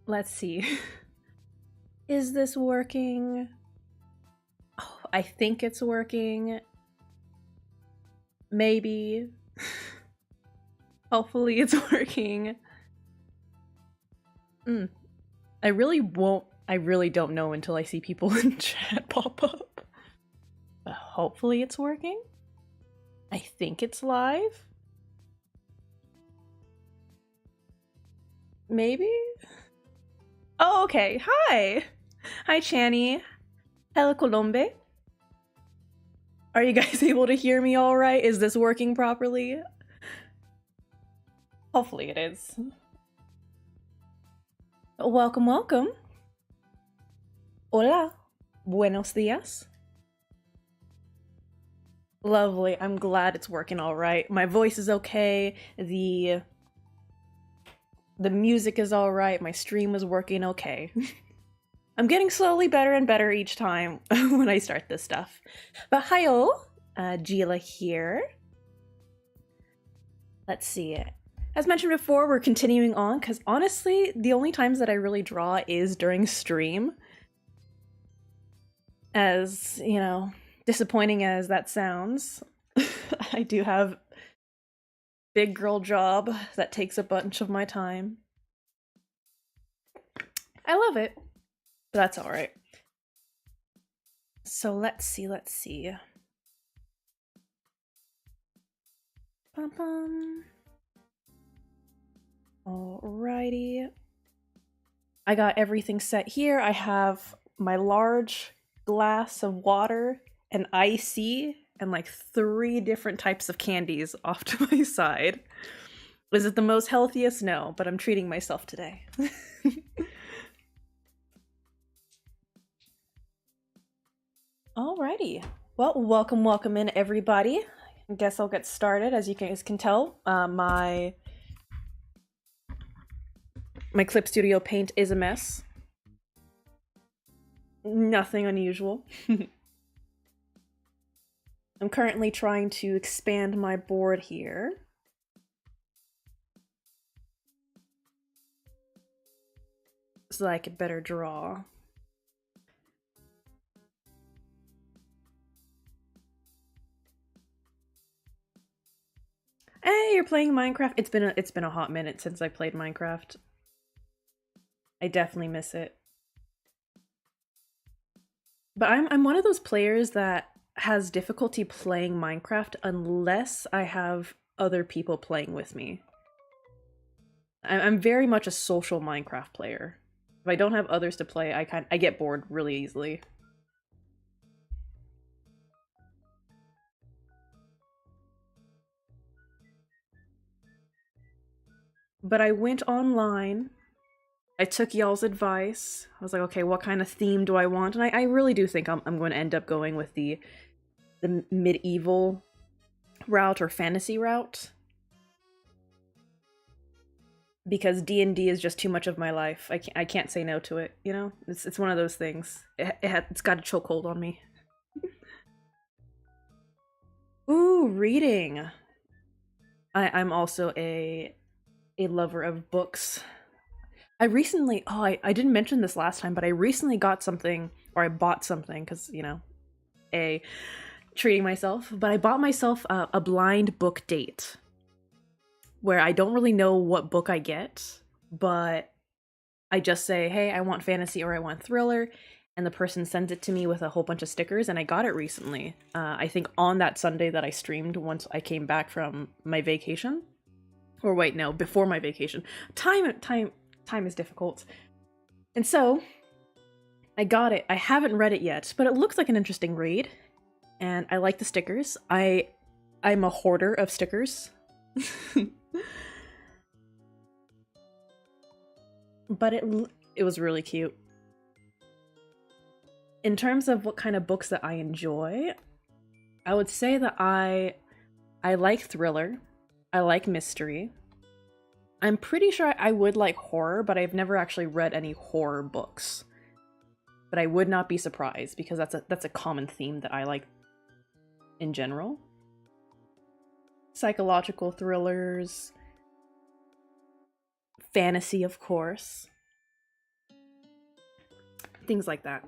Let's see. Is this working? Oh, I think it's working. Maybe. Hopefully it's working. I really don't know until I see people in chat pop up. But hopefully it's working. I think it's live. Maybe? Oh, okay. Hi! Hi, Chani. Hello, Colombe. Are you guys able to hear me all right? Is this working properly? Hopefully it is. Welcome, welcome. Hola. Buenos dias. Lovely. I'm glad it's working all right. My voice is okay. The music is all right. My stream is working okay. I'm getting slowly better and better each time when I start this stuff. But hi-oh, Gila here. Let's see. As mentioned before, we're continuing on because honestly, the only times that I really draw is during stream. As, you know, disappointing as that sounds, I do have big girl job that takes a bunch of my time. I love it, but that's all right. So let's see. Bum bum. Alrighty. I got everything set here. I have my large glass of water, an icy, and like 3 different types of candies off to my side. Is it the most healthiest? No, but I'm treating myself today. Alrighty. Well, welcome in everybody. I guess I'll get started. As you guys can tell, my Clip Studio paint is a mess. Nothing unusual. I'm currently trying to expand my board here. So that I could better draw. Hey, you're playing Minecraft? It's been a hot minute since I played Minecraft. I definitely miss it. But I'm one of those players that has difficulty playing Minecraft unless I have other people playing with me. I'm very much a social Minecraft player. If I don't have others to play, I get bored really easily. But I went online. I took y'all's advice. I was like, okay, what kind of theme do I want? And I really do think I'm going to end up going with the medieval route or fantasy route. Because D&D is just too much of my life. I can't say no to it, you know? It's one of those things. It's got a chokehold on me. Ooh, reading. I'm also a lover of books. I recently, I didn't mention this last time, but I recently got something, or I bought something, because, you know, treating myself, but I bought myself a blind book date, where I don't really know what book I get, but I just say, hey, I want fantasy or I want thriller, and the person sends it to me with a whole bunch of stickers, and I got it recently. I think on that Sunday that I streamed once I came back from my vacation. Or wait, no, before my vacation. Time is difficult. And so, I got it. I haven't read it yet, but it looks like an interesting read. And I like the stickers. I'm a hoarder of stickers. But it was really cute. In terms of what kind of books that I enjoy, I would say that I like thriller. I like mystery. I'm pretty sure I would like horror, but I've never actually read any horror books. But I would not be surprised because that's a common theme that I like in general. Psychological thrillers, fantasy, of course. Things like that.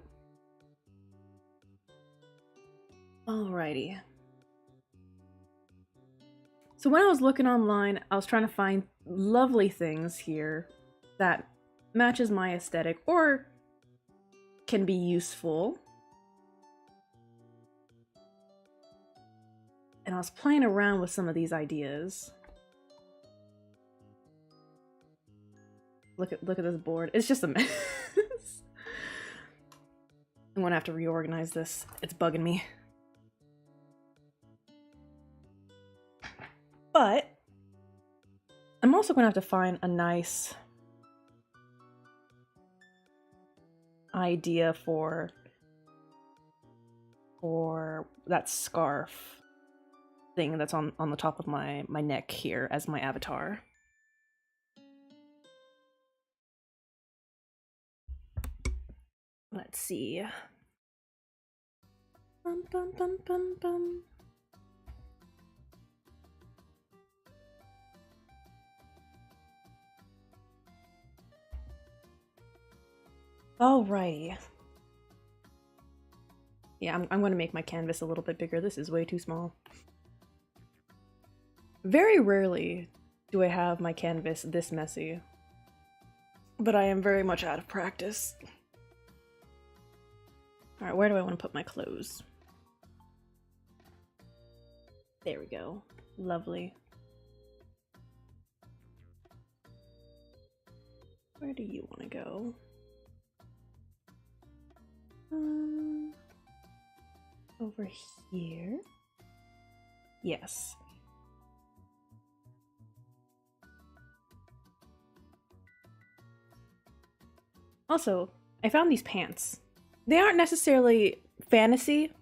Alrighty. So when I was looking online, I was trying to find lovely things here that matches my aesthetic or can be useful. And I was playing around with some of these ideas. Look at this board. It's just a mess. I'm gonna have to reorganize this. It's bugging me. But I'm also gonna have to find a nice idea for that scarf thing that's on the top of my neck here as my avatar. Let's see. Bum, bum, bum, bum, bum. Alrighty. Yeah, I'm going to make my canvas a little bit bigger. This is way too small. Very rarely do I have my canvas this messy, but I am very much out of practice. Alright, where do I want to put my clothes? There we go. Lovely. Where do you want to go? Over here? Yes. Also, I found these pants. They aren't necessarily fantasy,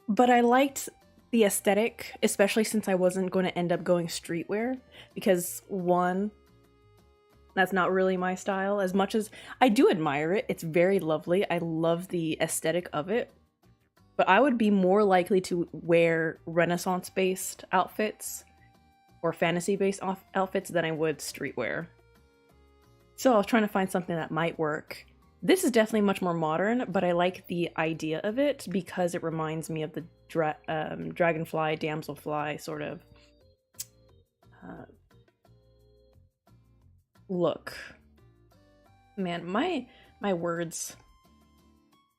but I liked the aesthetic, especially since I wasn't going to end up going streetwear, because one, that's not really my style. As much as I do admire it, it's very lovely. I love the aesthetic of it, but I would be more likely to wear Renaissance-based outfits or fantasy-based outfits than I would streetwear. So I was trying to find something that might work. This is definitely much more modern, but I like the idea of it because it reminds me of the dragonfly, damselfly sort of look. Man, my words.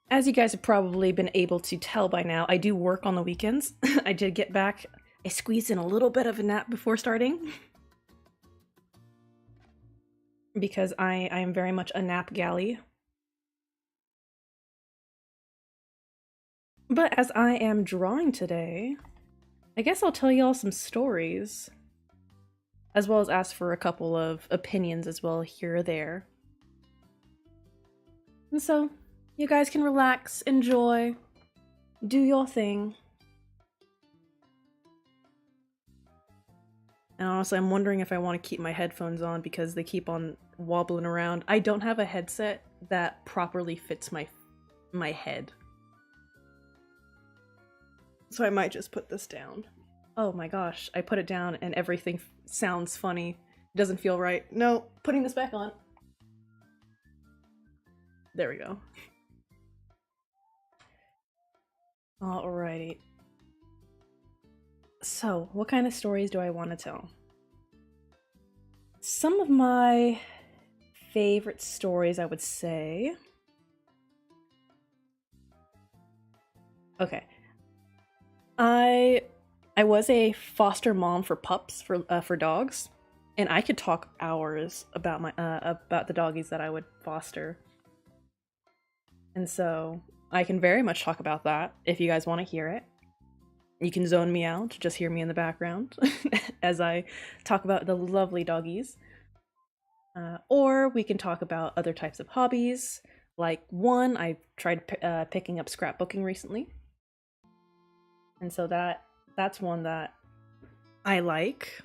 As you guys have probably been able to tell by now, I do work on the weekends. I did get back. I squeezed in a little bit of a nap before starting. Because I am very much a nap galley. But as I am drawing today, I guess I'll tell y'all some stories, as well as ask for a couple of opinions as well here or there. And so, you guys can relax, enjoy, do your thing. And honestly, I'm wondering if I want to keep my headphones on because they keep on wobbling around. I don't have a headset that properly fits my head. So I might just put this down. Oh my gosh, I put it down and everything sounds funny. It doesn't feel right. No, putting this back on. There we go. Alrighty. So, what kind of stories do I want to tell? Some of my favorite stories, I would say. Okay. I was a foster mom for pups, for dogs, and I could talk hours about about the doggies that I would foster. And so I can very much talk about that if you guys want to hear it. You can zone me out, just hear me in the background as I talk about the lovely doggies. Or we can talk about other types of hobbies. Like one, I tried picking up scrapbooking recently. And so that's one that I like.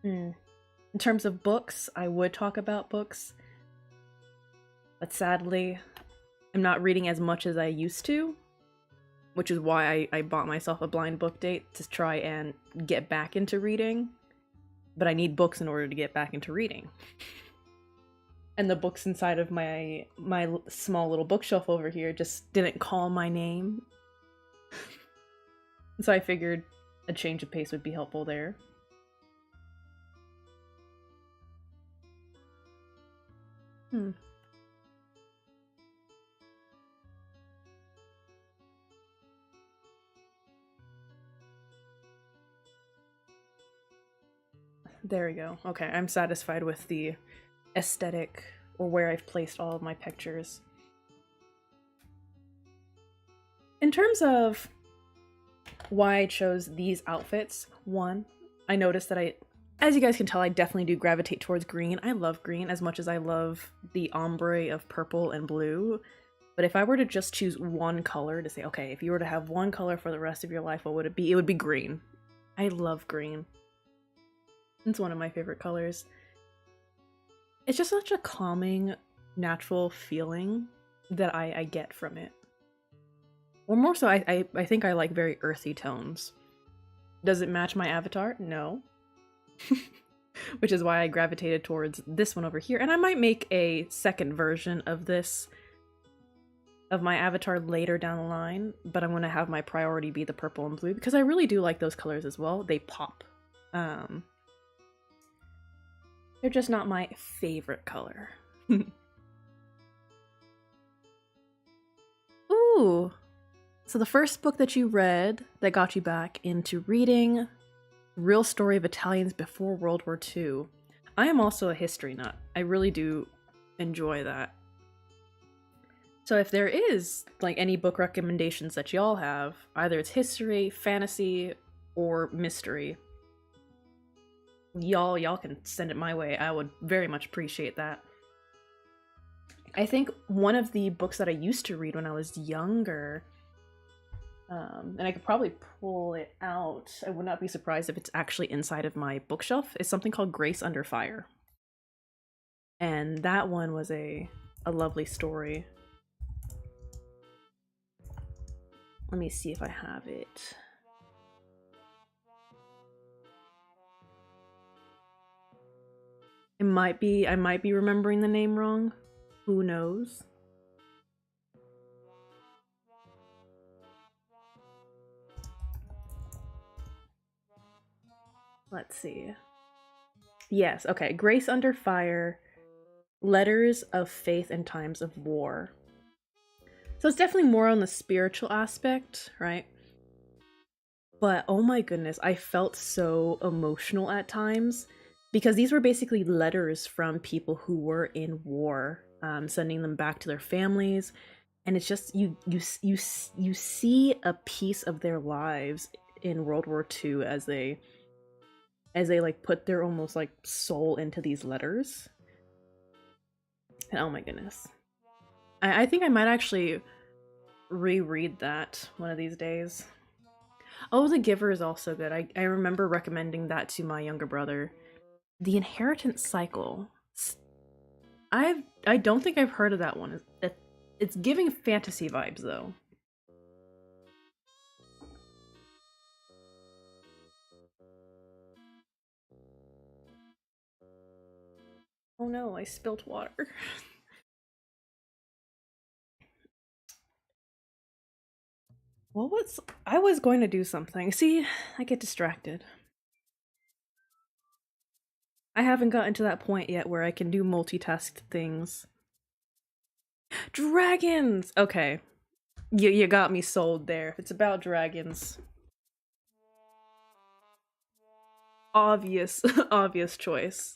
In terms of books, I would talk about books. But sadly, I'm not reading as much as I used to. Which is why I bought myself a blind book date to try and get back into reading. But I need books in order to get back into reading. and the books inside of my small little bookshelf over here just didn't call my name. So I figured a change of pace would be helpful there. Hmm. There we go. Okay, I'm satisfied with the aesthetic or where I've placed all of my pictures. In terms of why I chose these outfits, one, I noticed that as you guys can tell, I definitely do gravitate towards green. I love green as much as I love the ombre of purple and blue. But if I were to just choose one color to say, okay, if you were to have one color for the rest of your life, what would it be? It would be green. I love green. It's one of my favorite colors. It's just such a calming, natural feeling that I get from it. Or more so, I think I like very earthy tones. Does it match my avatar? No. Which is why I gravitated towards this one over here. And I might make a second version of this, of my avatar later down the line, but I'm going to have my priority be the purple and blue because I really do like those colors as well. They pop. They're just not my favorite color. Ooh! So the first book that you read that got you back into reading, Real Story of Italians Before World War II. I am also a history nut. I really do enjoy that. So if there is like any book recommendations that y'all have, either it's history, fantasy, or mystery, y'all can send it my way. I would very much appreciate that. I think one of the books that I used to read when I was younger, and I could probably pull it out, I would not be surprised if it's actually inside of my bookshelf, is something called Grace Under Fire. And that one was a lovely story. Let me see if I have it. I might be remembering the name wrong. Who knows? Let's see. Yes, okay. Grace Under Fire, Letters of Faith in Times of War. So it's definitely more on the spiritual aspect, right? But oh my goodness, I felt so emotional at times because these were basically letters from people who were in war, sending them back to their families, and it's just you see a piece of their lives in World War II as they like put their almost like soul into these letters. And oh my goodness, I think I might actually reread that one of these days. Oh, The Giver is also good. I remember recommending that to my younger brother. The Inheritance Cycle. I don't think I've heard of that one. It's giving fantasy vibes though. Oh no, I spilt water. What was I was going to do something. See, I get distracted. I haven't gotten to that point yet where I can do multitask things. Dragons! Okay. You got me sold there. If it's about dragons. Obvious, obvious choice.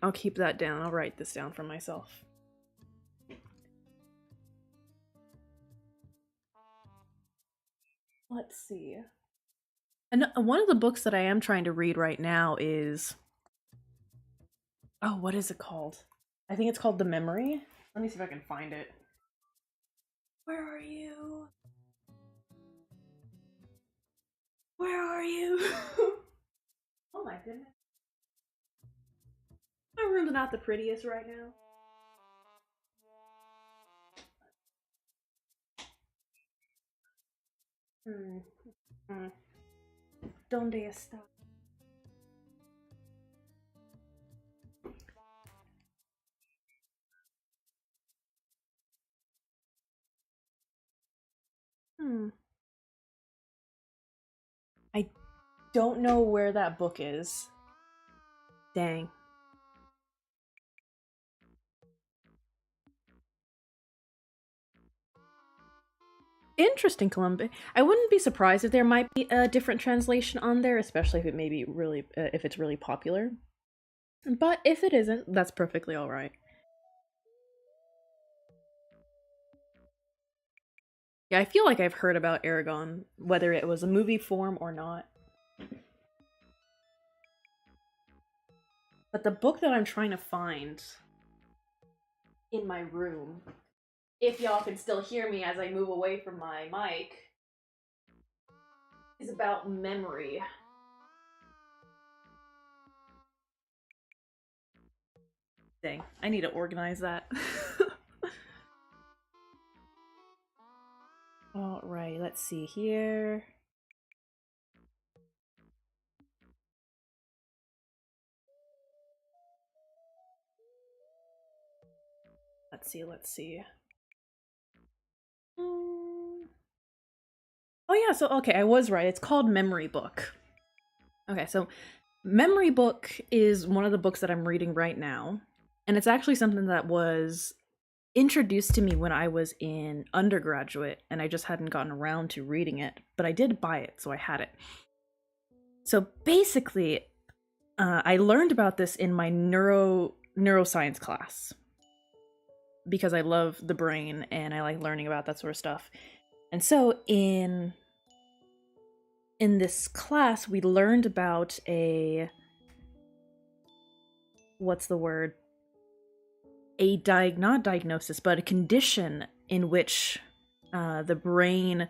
I'll keep that down. I'll write this down for myself. Let's see. And one of the books that I am trying to read right now is... Oh, what is it called? I think it's called The Memory. Let me see if I can find it. Where are you? Where are you? Oh my goodness. My room's not the prettiest right now. Hmm. Hmm. ¿Dónde está? Hmm. I don't know where that book is. Dang. Interesting, Columbia. I wouldn't be surprised if there might be a different translation on there, especially if it maybe really, if it's really popular. But if it isn't, that's perfectly all right. Yeah, I feel like I've heard about Aragon, whether it was a movie form or not. But the book that I'm trying to find in my room, if y'all can still hear me as I move away from my mic, is about memory. Dang, I need to organize that. Alright, let's see here. Let's see. Oh yeah, so okay, I was right. It's called Memory Book. Okay, so Memory Book is one of the books that I'm reading right now. And it's actually something that was introduced to me when I was in undergraduate and I just hadn't gotten around to reading it, but I did buy it, so I had it. So basically, I learned about this in my neuroscience class because I love the brain and I like learning about that sort of stuff. And so in this class, we learned about a what's the word? Not diagnosis, but a condition in which the brain.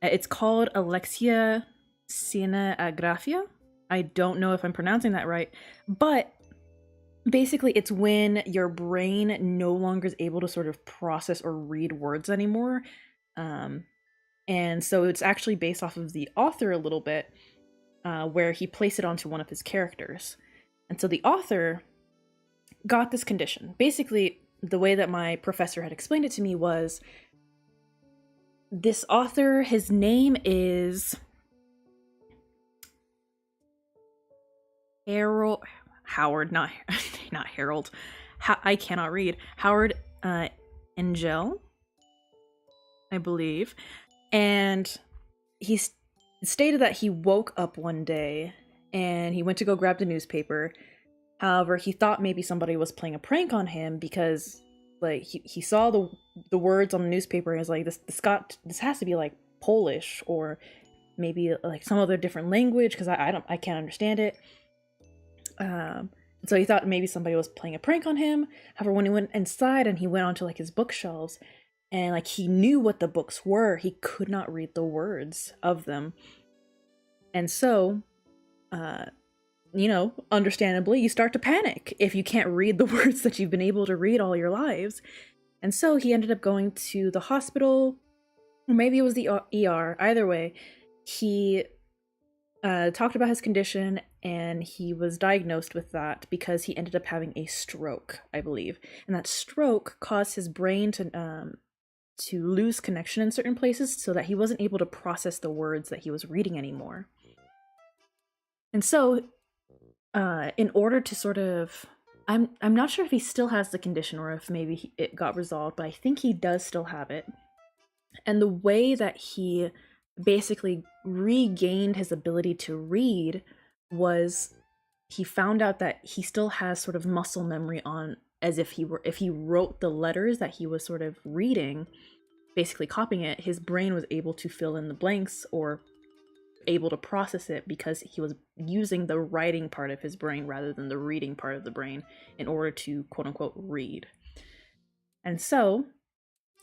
It's called alexia synagraphia. I don't know if I'm pronouncing that right, but basically it's when your brain no longer is able to sort of process or read words anymore. And so it's actually based off of the author a little bit, where he placed it onto one of his characters. And so the author got this condition. Basically, the way that my professor had explained it to me was this author, his name is Howard, not not Harold. I cannot read. Howard Engel, I believe. And he stated that he woke up one day and he went to go grab the newspaper. However, he thought maybe somebody was playing a prank on him because like he saw the words on the newspaper and was like, this has to be like Polish or maybe like some other different language because I can't understand it. So he thought maybe somebody was playing a prank on him. However, when he went inside and he went onto like his bookshelves and like he knew what the books were, he could not read the words of them. And so, understandably, you start to panic if you can't read the words that you've been able to read all your lives. And so he ended up going to the hospital, or maybe it was the ER. Either way, he talked about his condition and he was diagnosed with that because he ended up having a stroke, I believe. And that stroke caused his brain to lose connection in certain places so that he wasn't able to process the words that he was reading anymore. And so, in order to sort of, I'm not sure if he still has the condition or if maybe it got resolved, but I think he does still have it. And the way that he basically regained his ability to read was he found out that he still has sort of muscle memory on as if he wrote the letters that he was sort of reading, basically copying it, his brain was able to fill in the blanks or able to process it because he was using the writing part of his brain rather than the reading part of the brain in order to quote unquote read. And so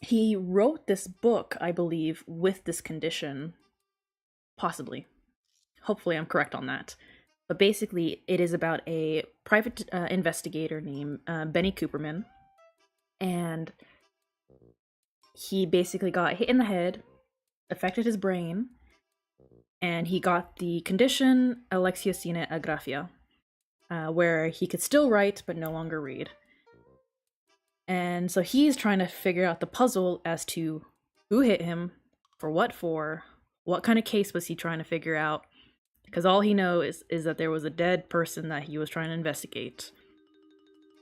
he wrote this book, I believe, with this condition. Possibly. Hopefully, I'm correct on that. But basically, it is about a private investigator named Benny Cooperman. And he basically got hit in the head, affected his brain, and he got the condition Alexiacina agraphia, where he could still write but no longer read. And so he's trying to figure out the puzzle as to who hit him, For what for? What kind of case was he trying to figure out? Because all he knows is that there was a dead person that he was trying to investigate.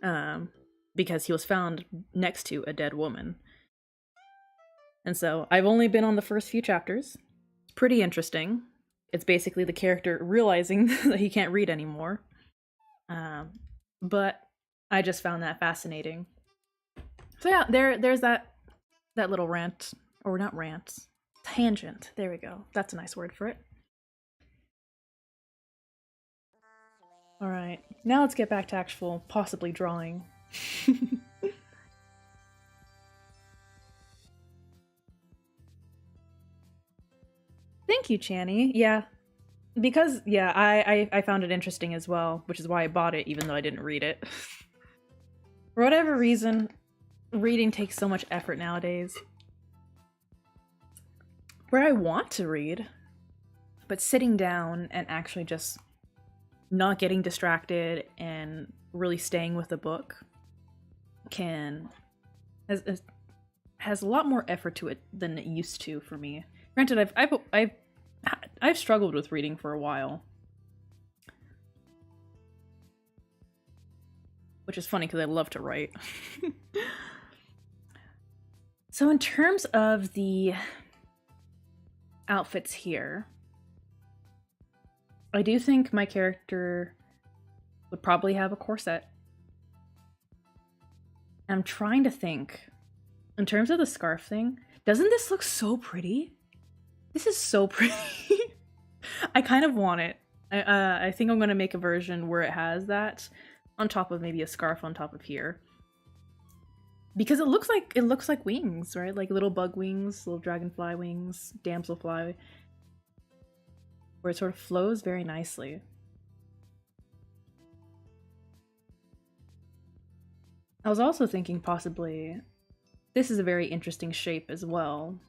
Um, because he was found next to a dead woman. And so I've only been on the first few chapters. It's pretty interesting. It's basically the character realizing that he can't read anymore. But I just found that fascinating. So yeah, there's that little rant, or not rant, tangent. There we go. That's a nice word for it. All right, now let's get back to actual, possibly drawing. Thank you, Channy. Yeah, because yeah, I found it interesting as well, which is why I bought it, even though I didn't read it. For whatever reason, reading takes so much effort nowadays. Where I want to read, but sitting down and actually just not getting distracted and really staying with the book has a lot more effort to it than it used to for me. Granted, I've struggled with reading for a while, which is funny because I love to write. So in terms of the outfits here, I do think my character would probably have a corset. I'm trying to think. In terms of the scarf thing, doesn't this look so pretty? This is so pretty. I kind of want it. I think I'm going to make a version where it has that on top of maybe a scarf on top of here. Because it looks like wings, right? Like little bug wings, little dragonfly wings, damselfly. Where it sort of flows very nicely. I was also thinking possibly this is a very interesting shape as well.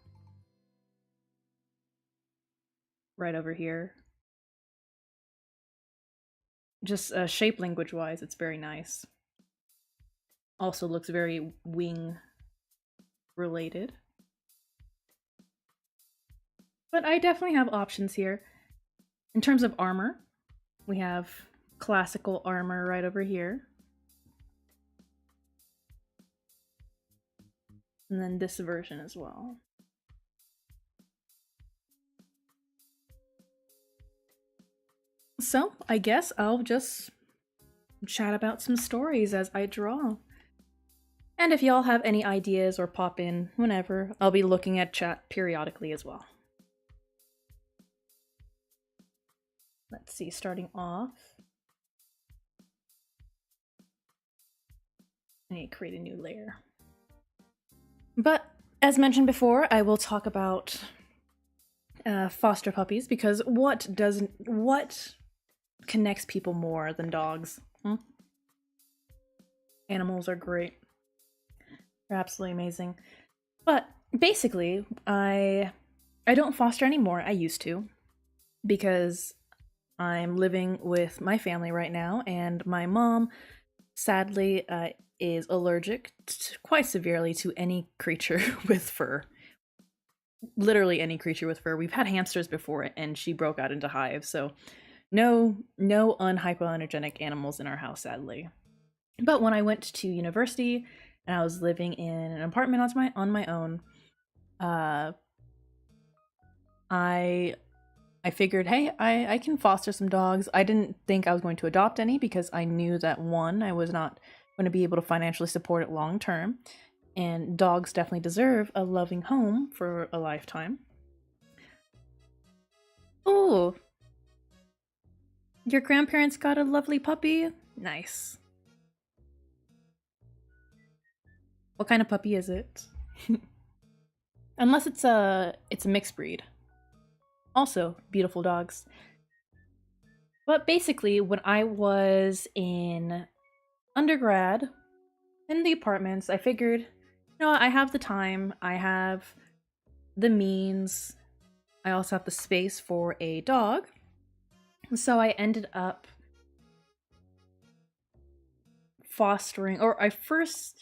Right over here. Just shape language wise, it's very nice. Also looks very wing related. But I definitely have options here. In terms of armor, we have classical armor right over here. And then this version as well. So I guess I'll just chat about some stories as I draw. And if y'all have any ideas or pop in whenever, I'll be looking at chat periodically as well. Let's see, starting off. I need to create a new layer. But as mentioned before, I will talk about foster puppies because what connects people more than dogs? Animals are great. They're absolutely amazing. But basically, I don't foster anymore. I used to, because I'm living with my family right now, and my mom, sadly, is allergic quite severely to any creature with fur. Literally any creature with fur. We've had hamsters before, and she broke out into hives, so no unhypoallergenic animals in our house, sadly. But when I went to university and I was living in an apartment on my own, I figured, hey, I can foster some dogs. I didn't think I was going to adopt any because I knew that one, I was not going to be able to financially support it long term, and dogs definitely deserve a loving home for a lifetime. Oh, your grandparents got a lovely puppy? Nice. What kind of puppy is it? Unless it's a mixed breed. Also, beautiful dogs. But basically, when I was in undergrad, in the apartments, I figured, you know, I have the time, I have the means, I also have the space for a dog. So I ended up fostering, or I first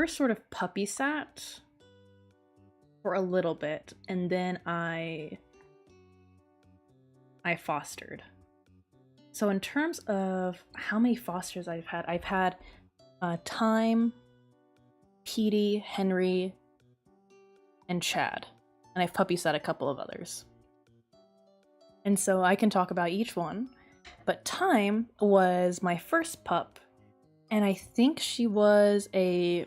sort of puppy sat for a little bit, and then I fostered. So in terms of how many fosters I've had Time, Petey, Henry, and Chad, and I've puppy sat a couple of others. And so I can talk about each one. But Time was my first pup, and I think she was a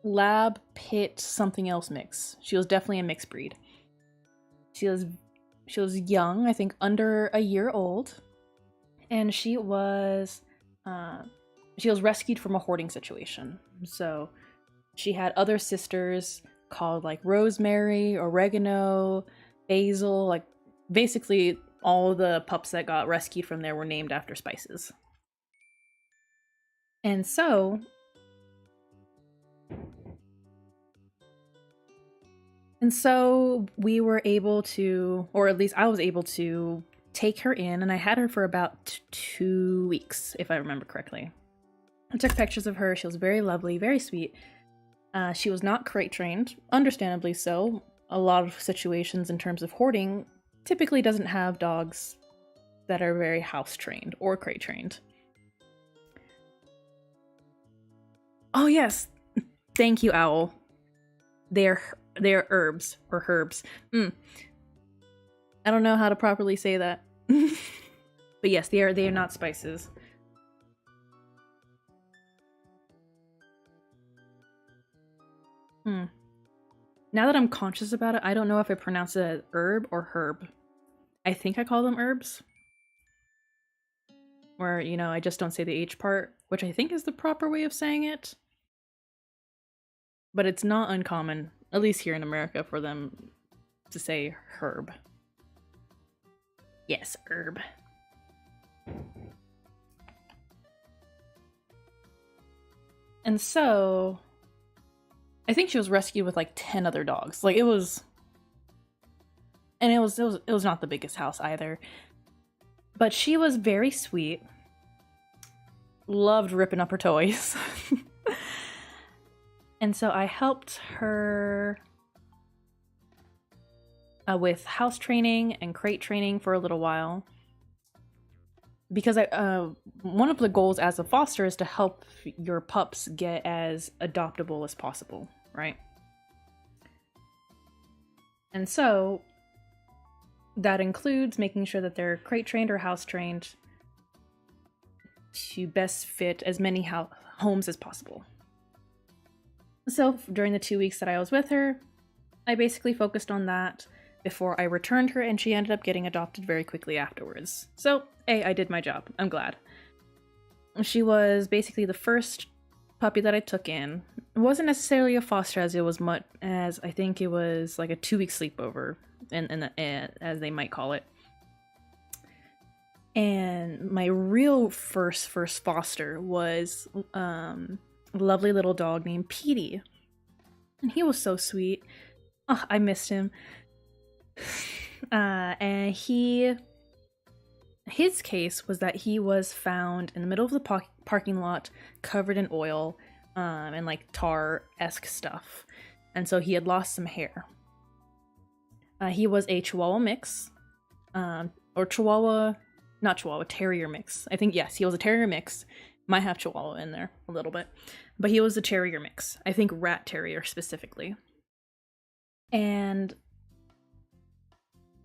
lab pit something else mix. She was definitely a mixed breed. She was young, I think under a year old, and she was rescued from a hoarding situation. So she had other sisters called like Rosemary, Oregano, Basil, like basically all the pups that got rescued from there were named after spices. And so we were able to, or at least I was able to, take her in, and I had her for about 2 weeks, if I remember correctly. I took pictures of her. She was very lovely, very sweet. She was not crate trained, understandably so. A lot of situations in terms of hoarding typically doesn't have dogs that are very house trained or crate trained. Oh yes, thank you, Owl. They're herbs or herbs. I don't know how to properly say that. But yes, they are not spices. Now that I'm conscious about it, I don't know if I pronounce it as herb or herb. I think I call them herbs. Where, you know, I just don't say the H part, which I think is the proper way of saying it. But it's not uncommon, at least here in America, for them to say herb. Yes, herb. And so I think she was rescued with like 10 other dogs. Like it was not the biggest house either. But she was very sweet. Loved ripping up her toys. And so I helped her with house training and crate training for a little while. Because one of the goals as a foster is to help your pups get as adoptable as possible, right? And so that includes making sure that they're crate trained or house trained to best fit as many homes as possible. So during the 2 weeks that I was with her, I basically focused on that before I returned her, and she ended up getting adopted very quickly afterwards. So, I did my job. I'm glad. She was basically the first puppy that I took in. It wasn't necessarily a foster, as it was much as I think it was like a 2-week sleepover, as they might call it. And my real first foster was a lovely little dog named Petey. And he was so sweet. Oh, I missed him. And his case was that he was found in the middle of the parking lot, covered in oil and like tar-esque stuff, and so he had lost some hair. He was a Chihuahua mix, or Terrier mix. I think, yes, he was a Terrier mix. Might have Chihuahua in there a little bit, but he was a Terrier mix. I think Rat Terrier specifically. And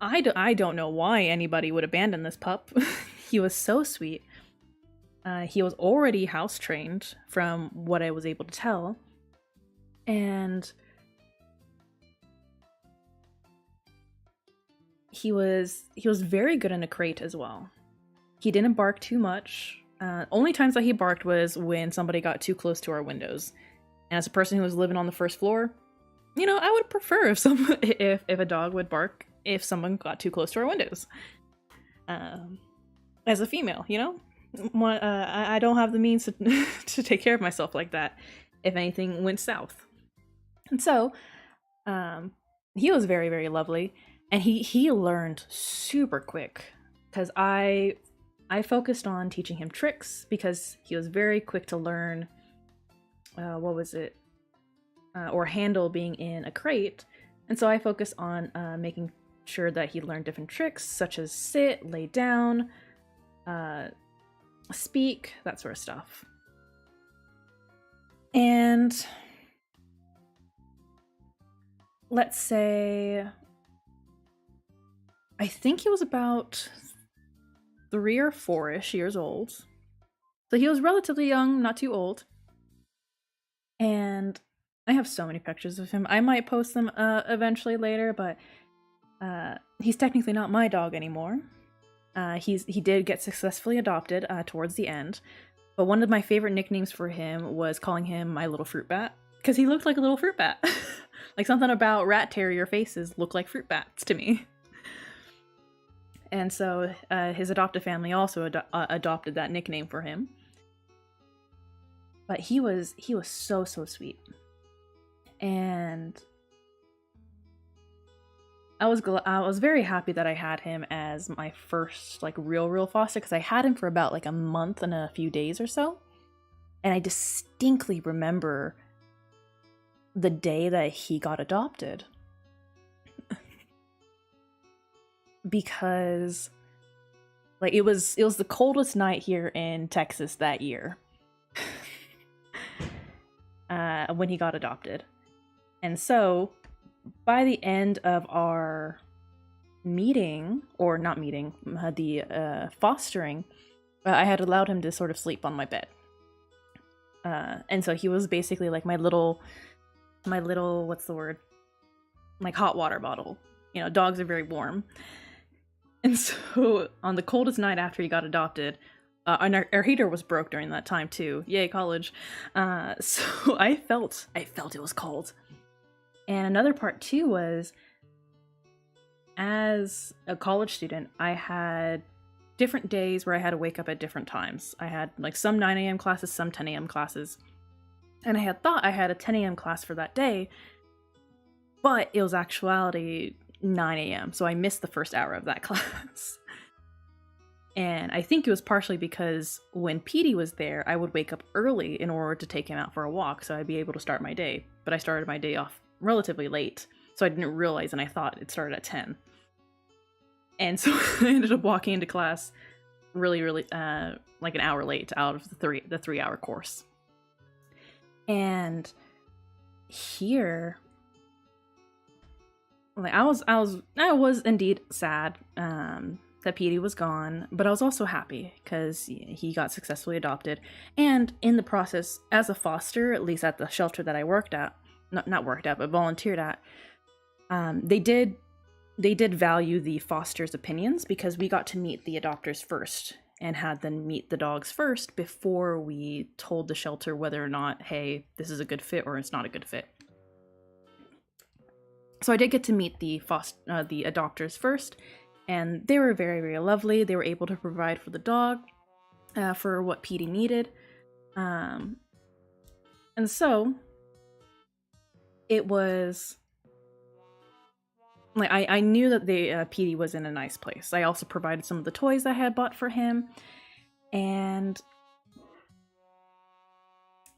I don't know why anybody would abandon this pup. He was so sweet. He was already house trained from what I was able to tell. And he was very good in a crate as well. He didn't bark too much. Only times that he barked was when somebody got too close to our windows. And as a person who was living on the first floor, you know, I would prefer if a dog would bark if someone got too close to our windows. As a female, you know? I don't have the means to take care of myself like that if anything went south. And so, he was very, very lovely. And he learned super quick. Because I focused on teaching him tricks, because he was very quick to learn, or handle being in a crate, And so I focus on making sure that he learned different tricks, such as sit, lay down, uh, speak, that sort of stuff. And let's say, I think he was about 3 or 4-ish years old. So he was relatively young, not too old. And I have so many pictures of him. I might post them eventually later, but he's technically not my dog anymore. He did get successfully adopted towards the end, but one of my favorite nicknames for him was calling him my little fruit bat, because he looked like a little fruit bat. Like, something about rat terrier faces look like fruit bats to me. And so his adoptive family also adopted that nickname for him. But he was so sweet, and I was very happy that I had him as my first like real foster, because I had him for about like a month and a few days or so, and I distinctly remember the day that he got adopted. Because like it was the coldest night here in Texas that year. When he got adopted. And so by the end of our meeting, or not meeting, the fostering, I had allowed him to sort of sleep on my bed. And so he was basically like my little, what's the word? Like hot water bottle. You know, dogs are very warm. And so on the coldest night after he got adopted, and our heater was broke during that time too. Yay, college. So I felt it was cold. And another part too was, as a college student, I had different days where I had to wake up at different times. I had like some 9 a.m. classes, some 10 a.m. classes. And I had thought I had a 10 a.m. class for that day, but it was actuality 9 a.m. So I missed the first hour of that class. And I think it was partially because when Petey was there, I would wake up early in order to take him out for a walk, so I'd be able to start my day. But I started my day off relatively late, so I didn't realize, and I thought it started at 10. And so I ended up walking into class really, like an hour late out of the 3-hour course. And here, like I was indeed sad that Petey was gone, but I was also happy because he got successfully adopted. And in the process, as a foster, at least at the shelter that I worked at, not worked at, but volunteered at, they did value the foster's opinions, because we got to meet the adopters first and had them meet the dogs first before we told the shelter whether or not, hey, this is a good fit or it's not a good fit. So I did get to meet the adopters first, and they were very, very lovely. They were able to provide for the dog, for what Petey needed. And so it was like I knew that Petey was in a nice place. I also provided some of the toys I had bought for him, and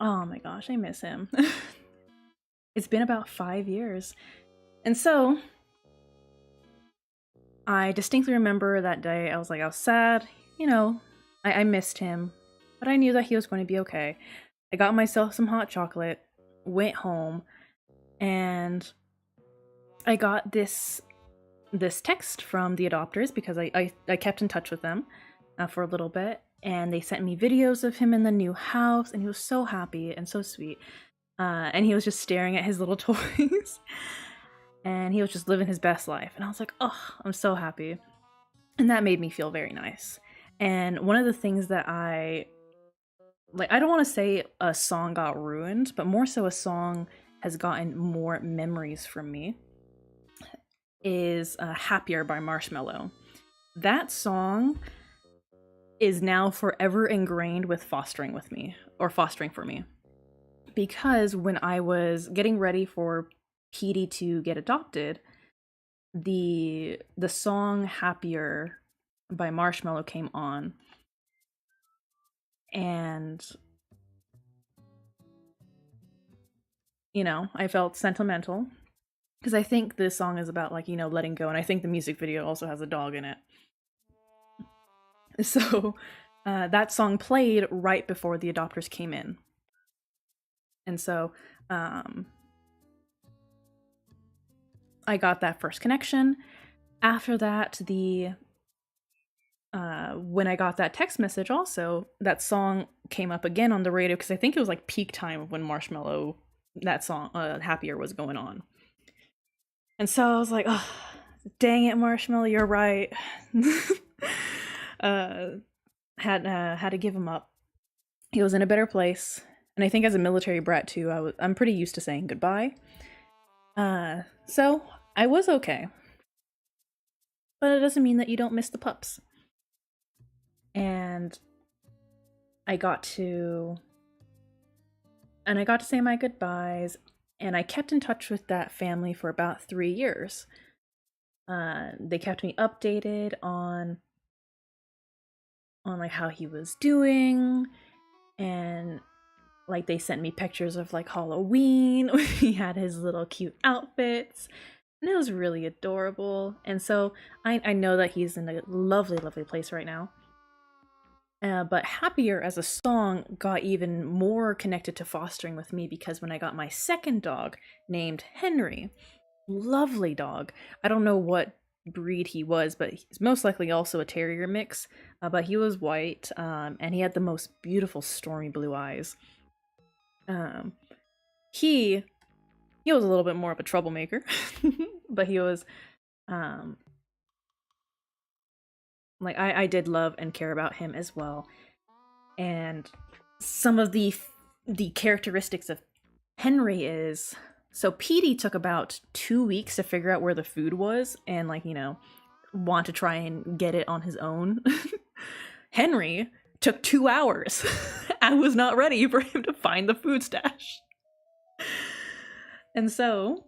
oh my gosh, I miss him. It's been about 5 years. And so I distinctly remember that day, I was sad, you know, I missed him, but I knew that he was going to be okay. I got myself some hot chocolate, went home, and I got this text from the adopters, because I kept in touch with them for a little bit, and they sent me videos of him in the new house, and he was so happy and so sweet. And he was just staring at his little toys. And he was just living his best life. And I was like, oh, I'm so happy. And that made me feel very nice. And one of the things that I don't want to say a song got ruined, but more so a song has gotten more memories from me, is Happier by Marshmello. That song is now forever ingrained with fostering with me, or fostering for me. Because when I was getting ready for Petey to get adopted, the song Happier by Marshmello came on, and you know, I felt sentimental, because I think this song is about like, you know, letting go, and I think the music video also has a dog in it. So that song played right before the adopters came in. And so I got that first connection. After that, the when I got that text message, also that song came up again on the radio, because I think it was like peak time when Marshmallow, that song Happier, was going on. And so I was like, oh, dang it, Marshmallow, you're right. Had to give him up. He was in a better place, and I think as a military brat too, I'm pretty used to saying goodbye. So I was okay, but it doesn't mean that you don't miss the pups. And I got to say my goodbyes, and I kept in touch with that family for about 3 years. They kept me updated on like how he was doing, and like they sent me pictures of like Halloween. He had his little cute outfits, and it was really adorable. And so I know that he's in a lovely, lovely place right now. But Happier as a song got even more connected to fostering with me, because when I got my second dog named Henry, lovely dog. I don't know what breed he was, but he's most likely also a terrier mix. But he was white, and he had the most beautiful stormy blue eyes. He was a little bit more of a troublemaker, but he was like I did love and care about him as well. And some of the characteristics of Henry is, so Petey took about 2 weeks to figure out where the food was, and like, you know, want to try and get it on his own. Henry took 2 hours. I was not ready for him to find the food stash. And so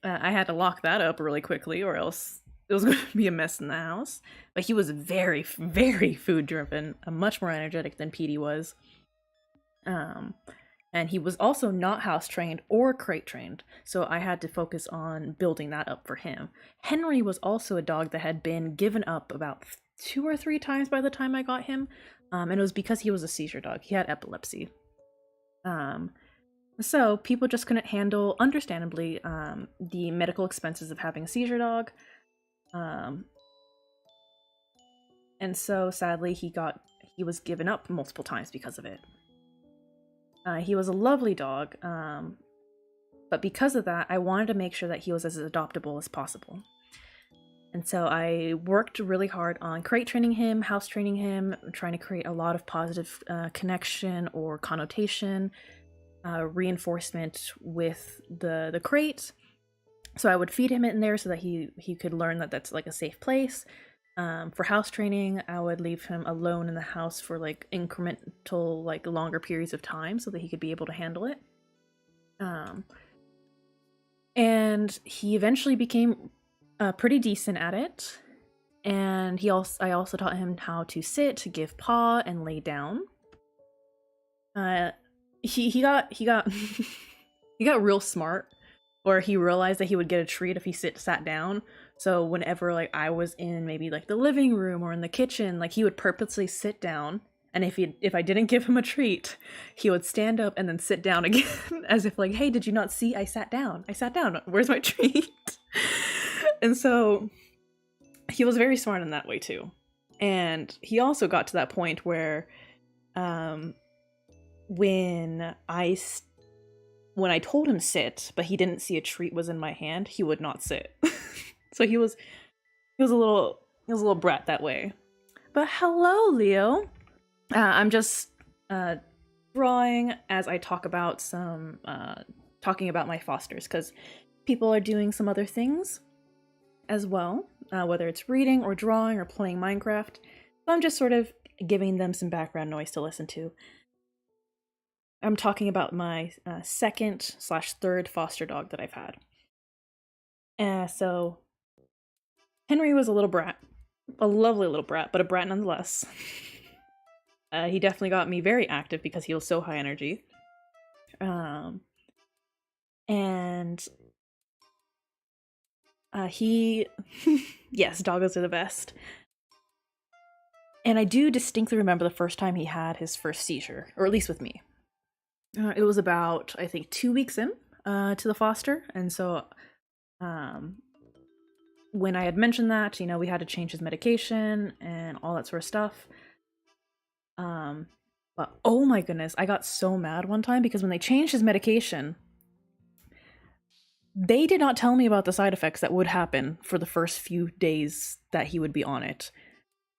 I had to lock that up really quickly, or else it was going to be a mess in the house. But he was very, very food driven, much more energetic than Petey was. And he was also not house trained or crate trained, so I had to focus on building that up for him. Henry was also a dog that had been given up about 2 or 3 times by the time I got him, and it was because he was a seizure dog. He had epilepsy. So people just couldn't handle, understandably, the medical expenses of having a seizure dog. And so sadly he was given up multiple times because of it. He was a lovely dog, but because of that, I wanted to make sure that he was as adoptable as possible. And so I worked really hard on crate training him, house training him, trying to create a lot of positive connection or connotation, reinforcement with the crate. So I would feed him in there so that he could learn that that's like a safe place. For house training, I would leave him alone in the house for like incremental, like longer periods of time so that he could be able to handle it. And he eventually became pretty decent at it. And I also taught him how to sit, give paw, and lay down. He got he got real smart, or he realized that he would get a treat if he sat down. So whenever like I was in maybe like the living room or in the kitchen, like he would purposely sit down, and if I didn't give him a treat, he would stand up and then sit down again as if like, hey, did you not see I sat down? Where's my treat? And so he was very smart in that way too. And he also got to that point where when I told him sit, but he didn't see a treat was in my hand, he would not sit. So he was a little brat that way. But hello, Leo. I'm just drawing as I talk about talking about my fosters, because people are doing some other things as well, whether it's reading or drawing or playing Minecraft. So I'm just sort of giving them some background noise to listen to. I'm talking about my second/third foster dog that I've had. So Henry was a little brat, a lovely little brat, but a brat nonetheless. He definitely got me very active because he was so high energy. And He, yes, doggos are the best. And I do distinctly remember the first time he had his first seizure, or at least with me. It was about, I think, 2 weeks in to the foster. And so um, when I had mentioned that, we had to change his medication and all that sort of stuff. Um, but oh my goodness, I got so mad one time because when they changed his medication, they did not tell me about the side effects that would happen for the first few days that he would be on it.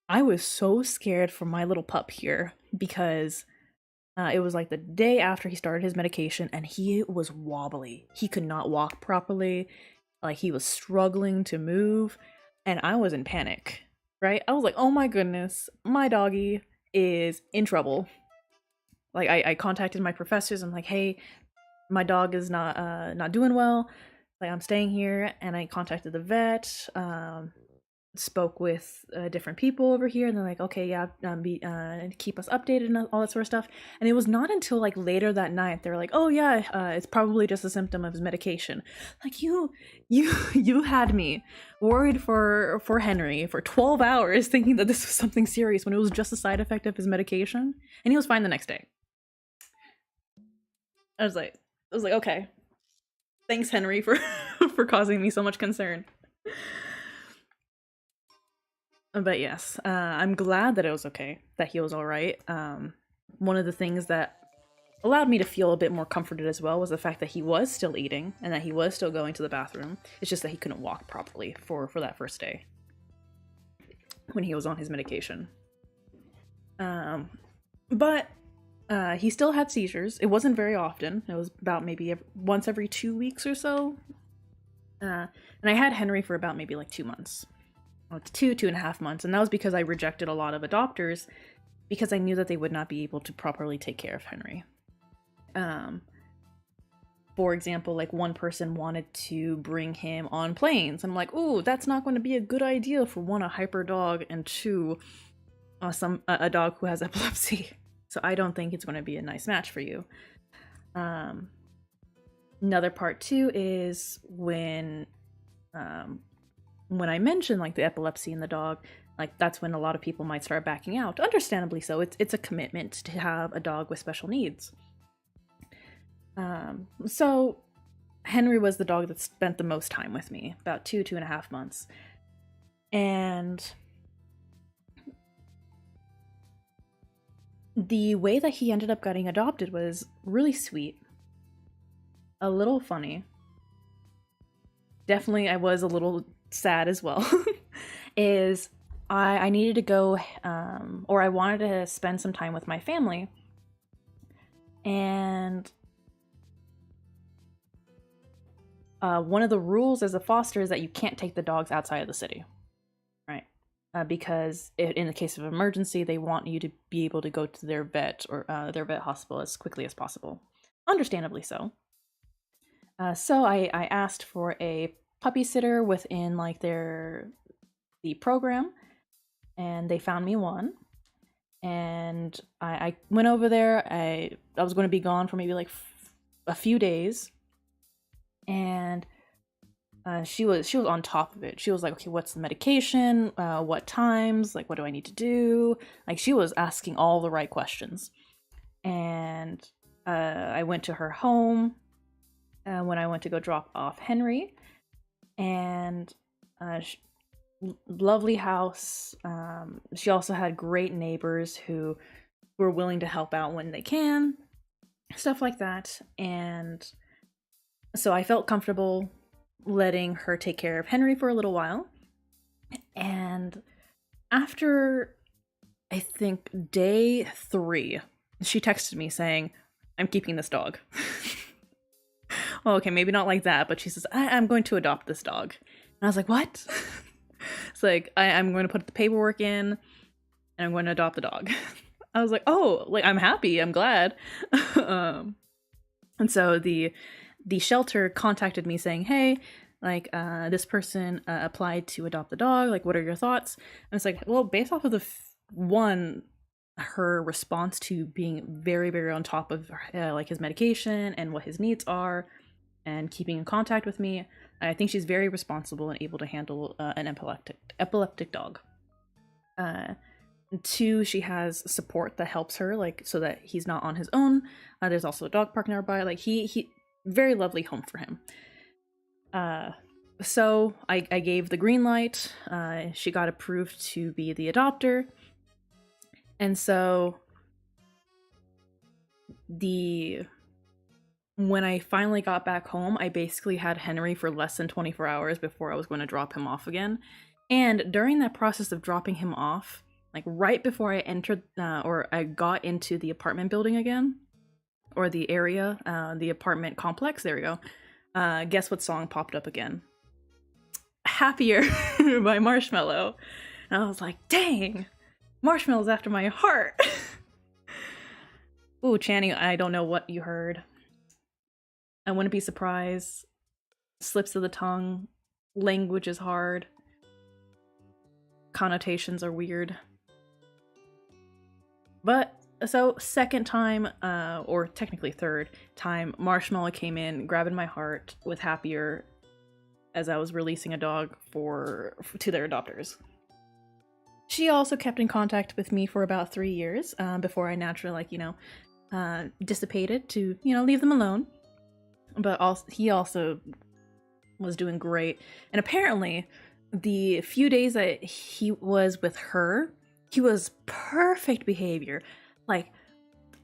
I was so scared for my little pup here because it was like the day after he started his medication and he was wobbly. He could not walk properly. Like he was struggling to move. And I was in panic, right? I was like, oh my goodness, my doggy is in trouble. Like I contacted my professors. I'm like, hey, my dog is not doing well. Like I'm staying here, and I contacted the vet. Spoke with different people over here, and they're like, okay, yeah, keep us updated and all that sort of stuff. And it was not until like later that night they were like, oh yeah, it's probably just a symptom of his medication. Like you had me worried for Henry for 12 hours thinking that this was something serious when it was just a side effect of his medication, and he was fine the next day. I was like, okay, thanks Henry for for causing me so much concern. But yes, I'm glad that it was okay, that he was all right. One of the things that allowed me to feel a bit more comforted as well was the fact that he was still eating and that he was still going to the bathroom. It's just that he couldn't walk properly for that first day when he was on his medication. But he still had seizures. It wasn't very often. It was about maybe once every 2 weeks or so. And I had Henry for about maybe like 2 months. Well, 2.5 months. And that was because I rejected a lot of adopters because I knew that they would not be able to properly take care of Henry. For example, like one person wanted to bring him on planes. I'm like, oh, that's not going to be a good idea for one, a hyper dog, and two, a dog who has epilepsy. So I don't think it's going to be a nice match for you. Another part too is when I mention like the epilepsy in the dog, like that's when a lot of people might start backing out. Understandably so. It's a commitment to have a dog with special needs. So Henry was the dog that spent the most time with me, about 2.5 months. And the way that he ended up getting adopted was really sweet. A little funny. Definitely I was a little sad as well. Is I needed to go, or I wanted to spend some time with my family. And one of the rules as a foster is that you can't take the dogs outside of the city, right? Because in the case of emergency, they want you to be able to go to their vet or their vet hospital as quickly as possible. Understandably so. So I asked for a puppy sitter within like the program, and they found me one. And I went over there. I was going to be gone for maybe like a few days, and she was on top of it. She was like, okay, what's the medication? What times? Like, what do I need to do? Like, she was asking all the right questions. And I went to her home when I went to go drop off Henry, and lovely house. She also had great neighbors who were willing to help out when they can, stuff like that. And so I felt comfortable letting her take care of Henry for a little while. And after, I think, day 3, she texted me saying, I'm keeping this dog. Well, okay, maybe not like that, but she says, I'm going to adopt this dog. And I was like, what? It's like, I'm going to put the paperwork in, and I'm going to adopt the dog. I was like, oh, like, I'm happy, I'm glad. And so the shelter contacted me saying, hey, like, this person applied to adopt the dog, like, what are your thoughts? And it's like, well, based off of her response to being very, very on top of like his medication and what his needs are, and keeping in contact with me. I think she's very responsible and able to handle an epileptic dog. Uh, Two, she has support that helps her, like so that he's not on his own. There's also a dog park nearby. Like he very lovely home for him. So I gave the green light. She got approved to be the adopter, and so when I finally got back home, I basically had Henry for less than 24 hours before I was going to drop him off again. And during that process of dropping him off, like right before I entered or I got into the apartment building again, or the area, the apartment complex, there we go. Guess what song popped up again? Happier by Marshmello. And I was like, dang, Marshmello's after my heart. Ooh, Channing, I don't know what you heard. I wouldn't be surprised. Slips of the tongue. Language is hard. Connotations are weird. But, so second time, or technically third time, Marshmello came in, grabbing my heart with Happier as I was releasing a dog to their adopters. She also kept in contact with me for about 3 years before I naturally, dissipated to, leave them alone. But he also was doing great. And apparently, the few days that he was with her, he was perfect behavior. Like,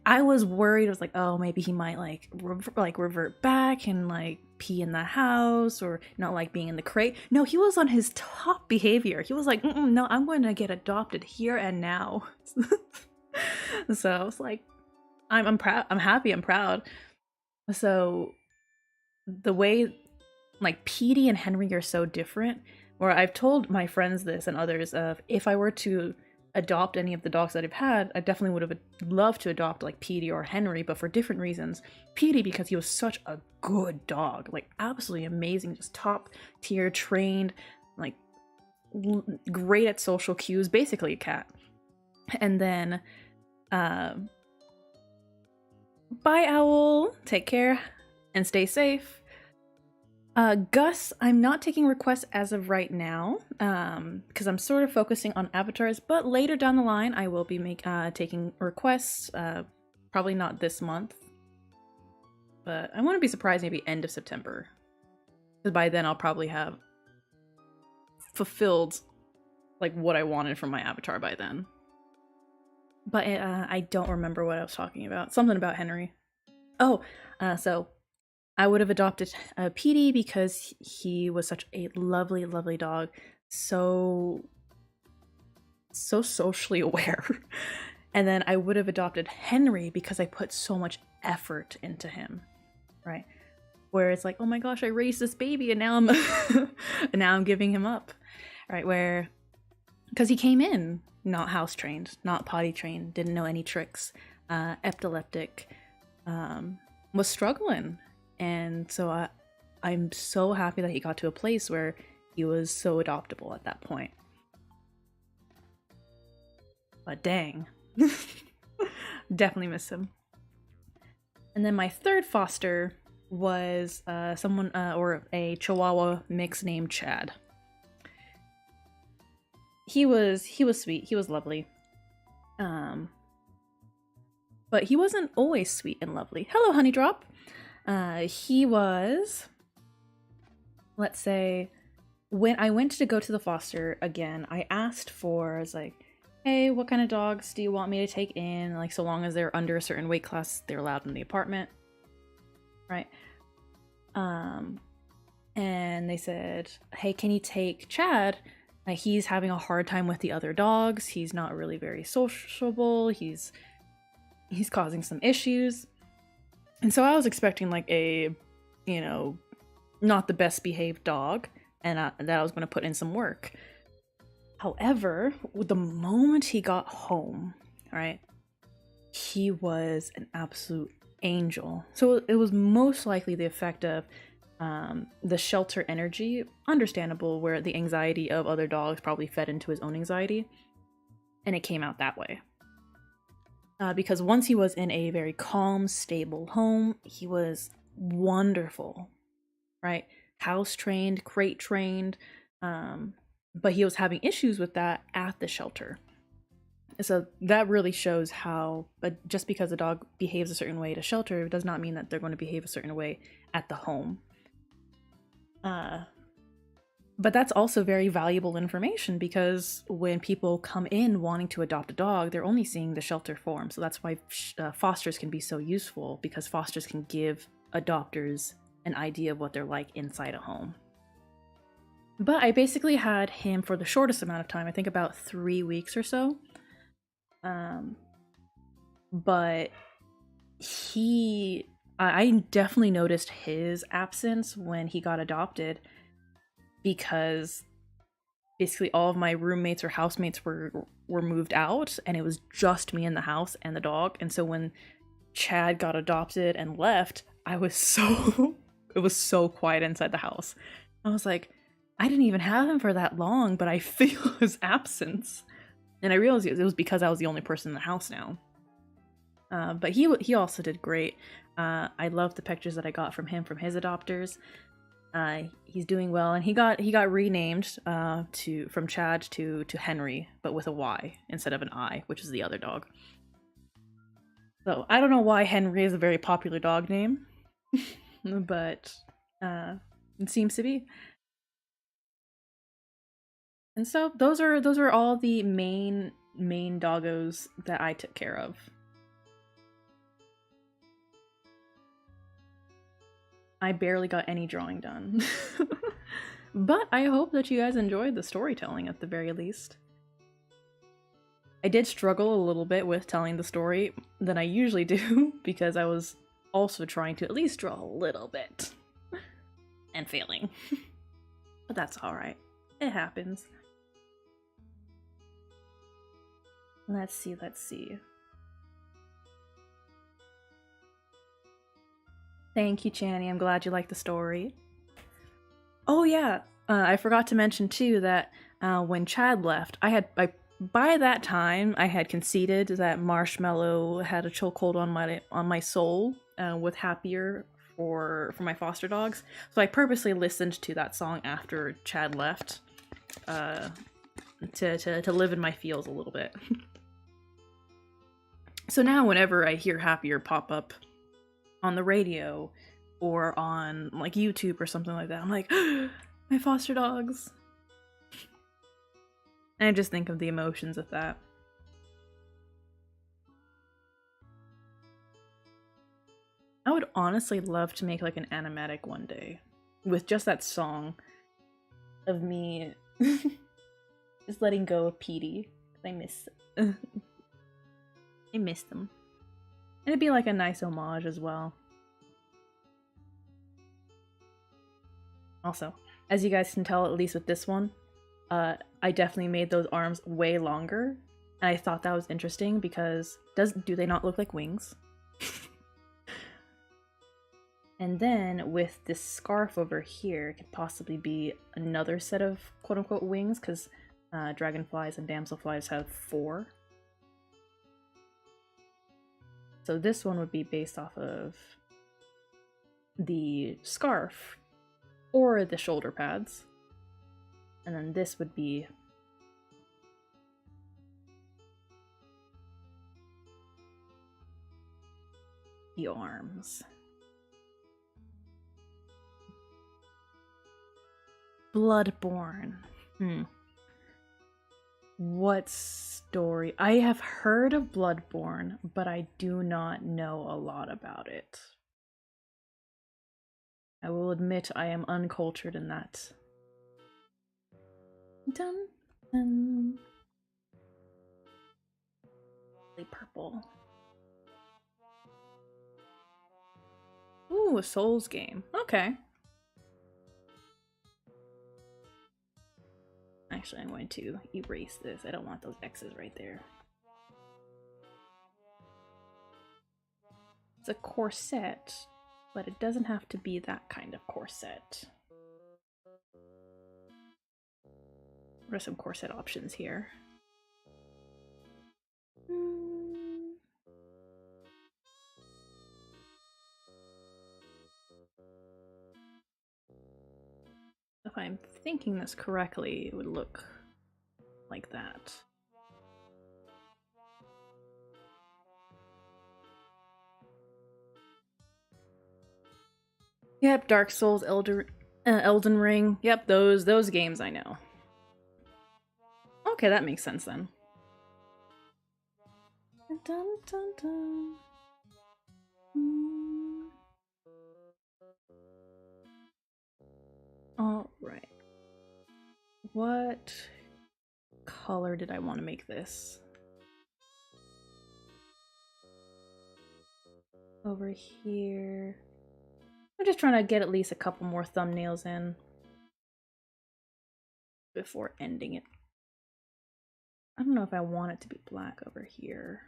I was worried. I was like, oh, maybe he might revert back and pee in the house or not like being in the crate. No, he was on his top behavior. He was like, no, I'm going to get adopted here and now. So I was like, I'm proud. I'm happy. I'm proud. So the way Petey and Henry are so different, where I've told my friends this and others of if I were to adopt any of the dogs that I've had, I definitely would have loved to adopt Petey or Henry, but for different reasons. Petey because he was such a good dog, absolutely amazing, just top tier, trained, great at social cues, basically a cat. And then bye, Owl, take care and stay safe. Gus, I'm not taking requests as of right now, because I'm sort of focusing on avatars, but later down the line I will be taking requests, probably not this month, but I wouldn't be surprised maybe end of September, because by then I'll probably have fulfilled what I wanted from my avatar by then. But I don't remember what I was talking about. Something about Henry. Oh, so I would have adopted Petey because he was such a lovely, lovely dog. So socially aware. And then I would have adopted Henry because I put so much effort into him, right? Where it's like, oh my gosh, I raised this baby and now I'm giving him up, right? Because he came in not house trained, not potty trained, didn't know any tricks, epileptic, was struggling. And so I'm so happy that he got to a place where he was so adoptable at that point. But dang, definitely miss him. And then my third foster was someone or a Chihuahua mix named Chad. He was sweet. He was lovely. But he wasn't always sweet and lovely. Hello, Honeydrop. He was, let's say, when I went to go to the foster again, I asked for, I was like, hey, what kind of dogs do you want me to take in? So long as they're under a certain weight class, they're allowed in the apartment, right? And they said, hey, can you take Chad? He's having a hard time with the other dogs. He's not really very sociable. He's causing some issues. And so I was expecting a, not the best behaved dog, and that I was going to put in some work. However, the moment he got home, right, he was an absolute angel. So it was most likely the effect of the shelter energy, understandable, where the anxiety of other dogs probably fed into his own anxiety, and it came out that way. Because once he was in a very calm, stable home, he was wonderful. right? House trained, crate trained, but he was having issues with that at the shelter. So that really shows how, but just because a dog behaves a certain way at a shelter does not mean that they're going to behave a certain way at the home. But that's also very valuable information, because when people come in wanting to adopt a dog, they're only seeing the shelter form. So that's why fosters can be so useful, because fosters can give adopters an idea of what they're like inside a home. But I basically had him for the shortest amount of time, I think about 3 weeks or so. But I definitely noticed his absence when he got adopted, because basically all of my roommates or housemates were moved out, and it was just me in the house and the dog. And so when Chad got adopted and left, I was so it was so quiet inside the house. I was like, I didn't even have him for that long, but I feel his absence. And I realized it was because I was the only person in the house now. But he also did great. I love the pictures that I got from him from his adopters. He's doing well, and he got renamed from Chad to Henry, but with a Y instead of an I, which is the other dog. So I don't know why Henry is a very popular dog name, but it seems to be. And so those are all the main doggos that I took care of. I barely got any drawing done. But I hope that you guys enjoyed the storytelling at the very least. I did struggle a little bit with telling the story than I usually do, because I was also trying to at least draw a little bit. And failing. But that's alright. It happens. Let's see. Thank you, Channy. I'm glad you liked the story. Oh yeah, I forgot to mention too that when Chad left, by that time I had conceded that Marshmallow had a chokehold on my soul with Happier for my foster dogs. So I purposely listened to that song after Chad left to live in my feels a little bit. So now whenever I hear Happier pop up on the radio or on like YouTube or something like that, I'm like, my foster dogs. And I just think of the emotions of that. I would honestly love to make like an animatic one day with just that song of me just letting go of Petey. I miss I miss them. And it'd be like a nice homage as well. Also, as you guys can tell, at least with this one, I definitely made those arms way longer. And I thought that was interesting because do they not look like wings? And then with this scarf over here, it could possibly be another set of quote-unquote wings, because dragonflies and damselflies have 4. So this one would be based off of the scarf or the shoulder pads. And then this would be the arms. Bloodborne. What story? I have heard of Bloodborne, but I do not know a lot about it. I will admit I am uncultured in that. Dun dun. Purple. Ooh, a Souls game. Okay. Actually, I'm going to erase this. I don't want those X's right there. It's a corset, but it doesn't have to be that kind of corset. What are some corset options here? if I'm thinking this correctly, it would look like that. Yep, Dark Souls, Elden Ring. Yep, those games I know. Okay, that makes sense then. Dun, dun, dun. All right. What color did I want to make this? Over here. I'm just trying to get at least a couple more thumbnails in before ending it. I don't know if I want it to be black over here.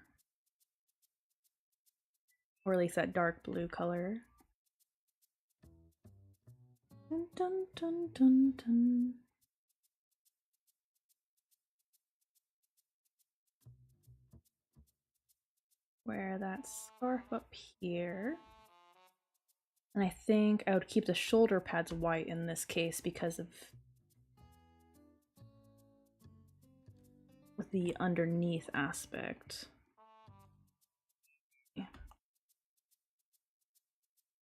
Or at least that dark blue color. Dun, dun, dun, dun, dun. Wear that scarf up here. And I think I would keep the shoulder pads white in this case because of the underneath aspect. Yeah.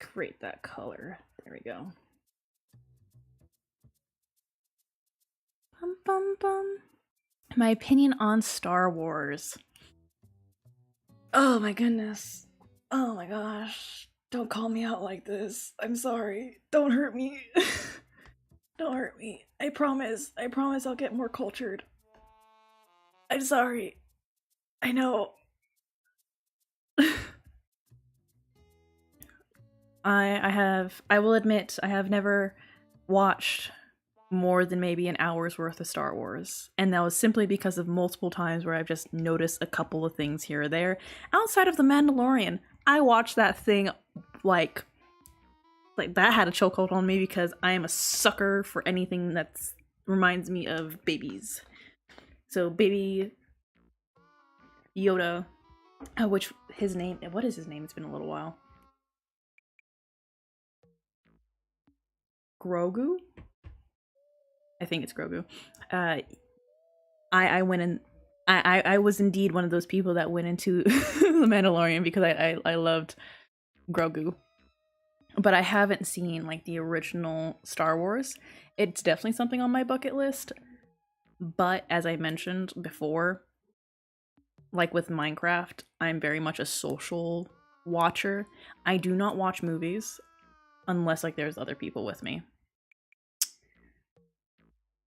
Create that color. There we go. Bum, bum, bum. My opinion on Star Wars. Oh my goodness. Oh my gosh. Don't call me out like this. I'm sorry. Don't hurt me. Don't hurt me. I promise. I promise I'll get more cultured. I'm sorry. I know. I will admit, I have never watched more than maybe an hour's worth of Star Wars. And that was simply because of multiple times where I've just noticed a couple of things here or there. Outside of The Mandalorian, I watched that thing like that had a chokehold on me because I am a sucker for anything that reminds me of babies. So Baby Yoda, which his name, what is his name? It's been a little while. Grogu? I think it's Grogu. I went in. I was indeed one of those people that went into The Mandalorian because I loved Grogu. But I haven't seen like the original Star Wars. It's definitely something on my bucket list. But as I mentioned before, like with Minecraft, I'm very much a social watcher. I do not watch movies unless like there's other people with me.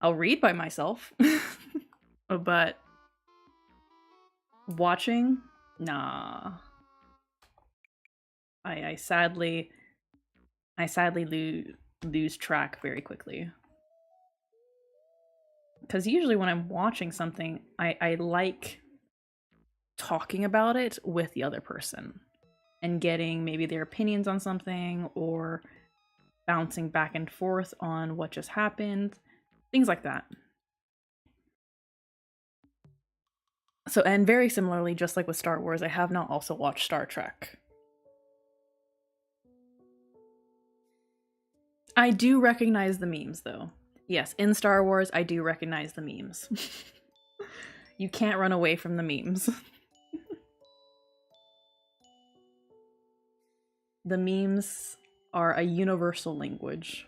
I'll read by myself. But watching, nah. I sadly lose track very quickly. Because usually when I'm watching something, I like talking about it with the other person and getting maybe their opinions on something or bouncing back and forth on what just happened, things like that. So, and very similarly, just like with Star Wars, I have not also watched Star Trek. I do recognize the memes, though. Yes, in Star Wars, I do recognize the memes. You can't run away from the memes. The memes are a universal language.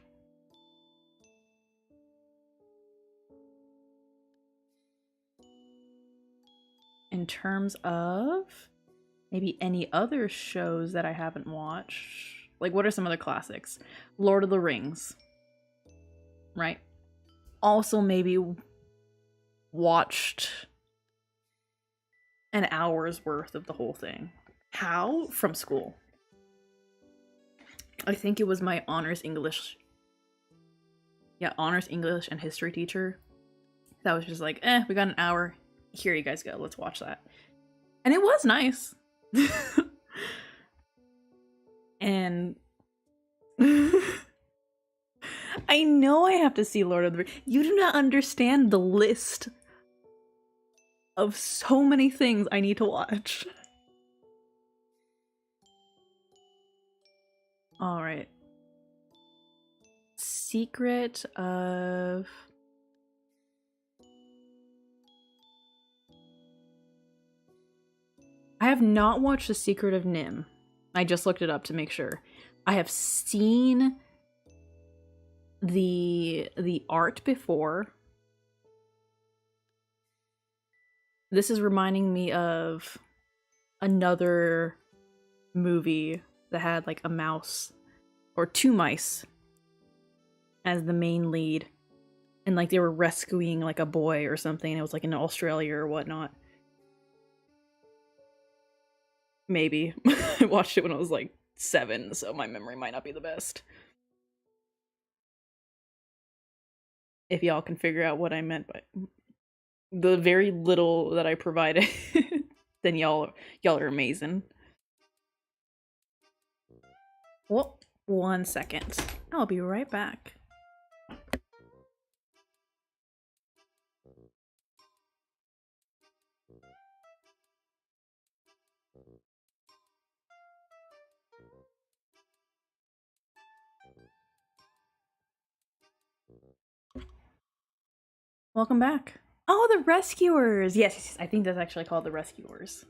In terms of maybe any other shows that I haven't watched, like what are some other classics? Lord of the Rings, right? Also maybe watched an hour's worth of the whole thing. How? From school. I think it was my honors English. Yeah, honors English and history teacher. That was just like, we got an hour. Here you guys go. Let's watch that. And it was nice. And I know I have to see Lord of the Rings. You do not understand the list of so many things I need to watch. All right. Secret of... I have not watched The Secret of Nim. I just looked it up to make sure. I have seen the art before. This is reminding me of another movie that had like a mouse or two mice as the main lead, and like they were rescuing like a boy or something. It was like in Australia or whatnot. Maybe. I watched it when I was like 7, so my memory might not be the best. If y'all can figure out what I meant by the very little that I provided, then y'all are amazing. Well, 1 second. I'll be right back. Welcome back. Oh, the Rescuers! Yes, I think that's actually called the Rescuers.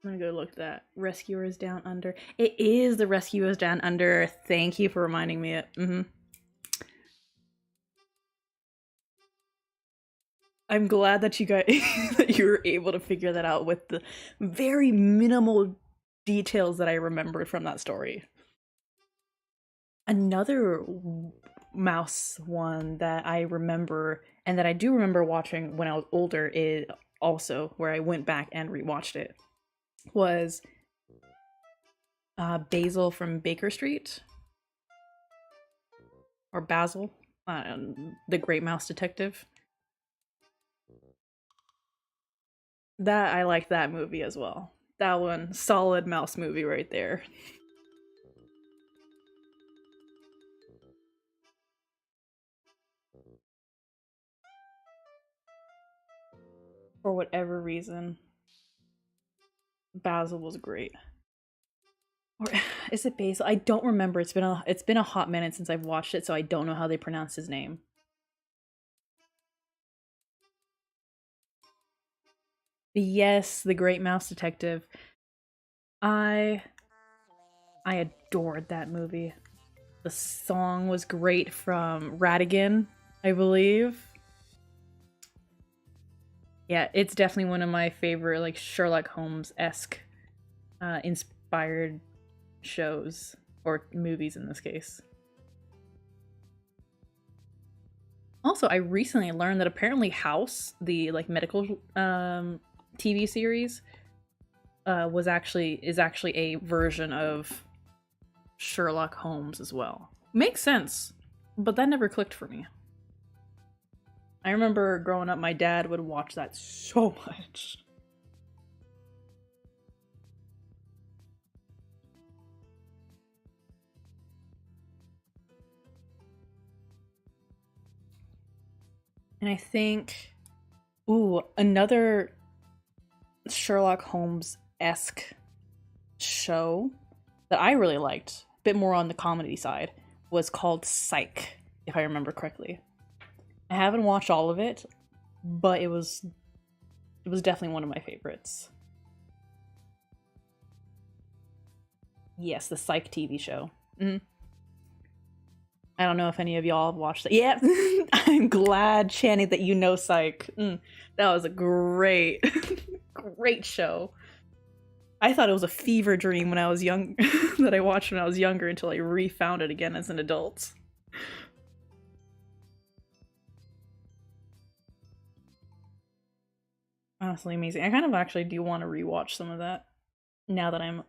I'm gonna go look at that. Rescuers Down Under. It is the Rescuers Down Under. Thank you for reminding me. I'm glad that you guys that you were able to figure that out with the very minimal details that I remembered from that story. Another mouse one that I remember and that I do remember watching when I was older is also where I went back and rewatched it was Basil from Baker Street or Basil, the Great Mouse Detective. That I like that movie as well. That one, solid mouse movie right there. For whatever reason, Basil was great. Or is it Basil? I don't remember. It's been a hot minute since I've watched it, so I don't know how they pronounce his name. But yes, the Great Mouse Detective. I adored that movie. The song was great from Radigan, I believe. Yeah, it's definitely one of my favorite like Sherlock Holmes-esque inspired shows or movies in this case. Also, I recently learned that apparently House, the like medical TV series, is actually a version of Sherlock Holmes as well. Makes sense, but that never clicked for me. I remember growing up, my dad would watch that so much. And I think, ooh, another Sherlock Holmes-esque show that I really liked, a bit more on the comedy side, was called Psych, if I remember correctly. I haven't watched all of it, but it was definitely one of my favorites. Yes, the Psych TV show. I don't know if any of y'all have watched it. Yeah, I'm glad, Channing, that you know Psych. That was a great, great show. I thought it was a fever dream when I was young, that I watched when I was younger until I refound it again as an adult. Honestly amazing. I kind of actually do want to rewatch some of that now that I'm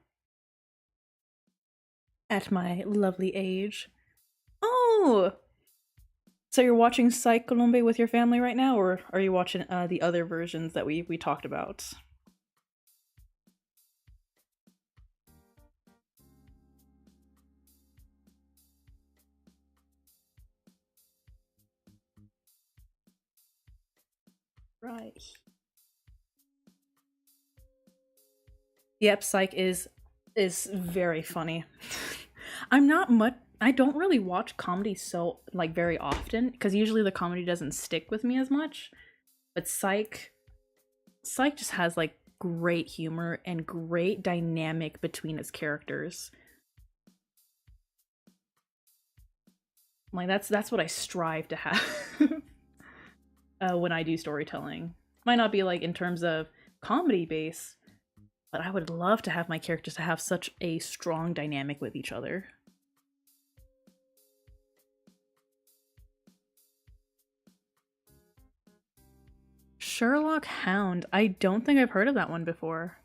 at my lovely age. Oh! So you're watching Psych Colombe with your family right now, or are you watching the other versions that we talked about? Right. Yep, Psych is very funny. I'm not much. I don't really watch comedy so like very often because usually the comedy doesn't stick with me as much. But Psych just has like great humor and great dynamic between its characters. Like that's what I strive to have when I do storytelling. Might not be like in terms of comedy base, but I would love to have my characters to have such a strong dynamic with each other. Sherlock Hound. I don't think I've heard of that one before.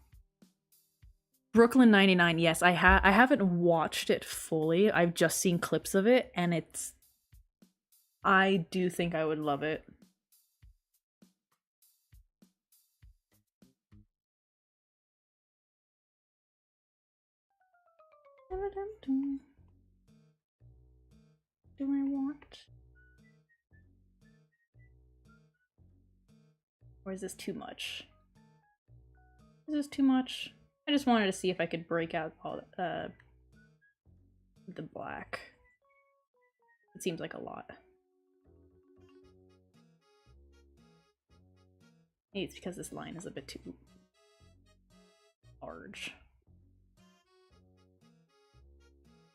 Brooklyn 99. Yes, I haven't watched it fully. I've just seen clips of it and it's I do think I would love it. Do I want? Or is this too much? Is this too much? I just wanted to see if I could break out all the black. It seems like a lot. Maybe it's because this line is a bit too large.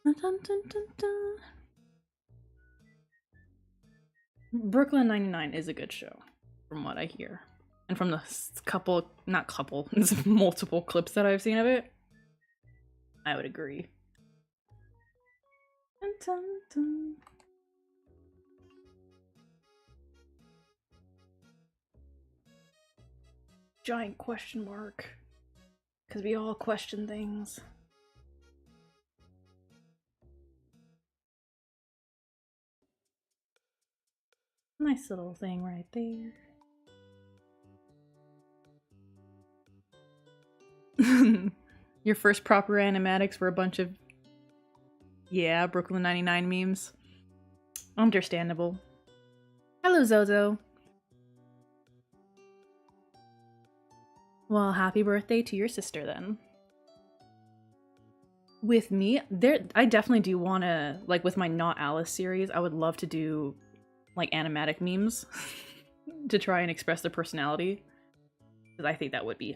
Dun, dun, dun, dun. Brooklyn 99 is a good show, from what I hear. And from the not couple, multiple clips that I've seen of it, I would agree. Dun, dun, dun. Giant question mark. Because we all question things. Nice little thing right there. Your first proper animatics were a bunch of Brooklyn 99 memes. Understandable. Hello, Zozo. Well, happy birthday to your sister then. With me, I definitely do want to, like with my Not Alice series, I would love to do like animatic memes to try and express their personality. Because I think that would be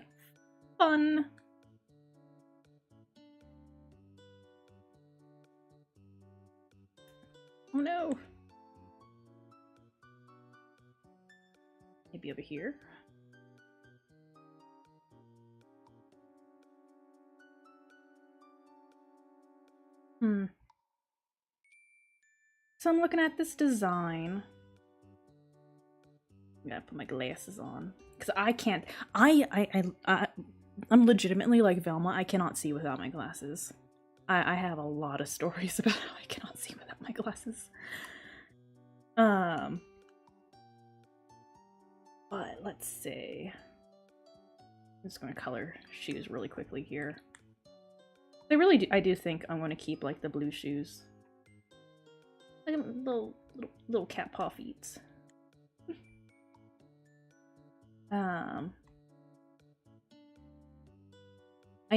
fun. Oh no. Maybe over here. So I'm looking at this design. I gotta put my glasses on because I can't. I'm legitimately like Velma. I cannot see without my glasses. I have a lot of stories about how I cannot see without my glasses. But let's see. I'm just gonna color shoes really quickly here. I do think I'm gonna keep like the blue shoes. Like little cat paw feet. I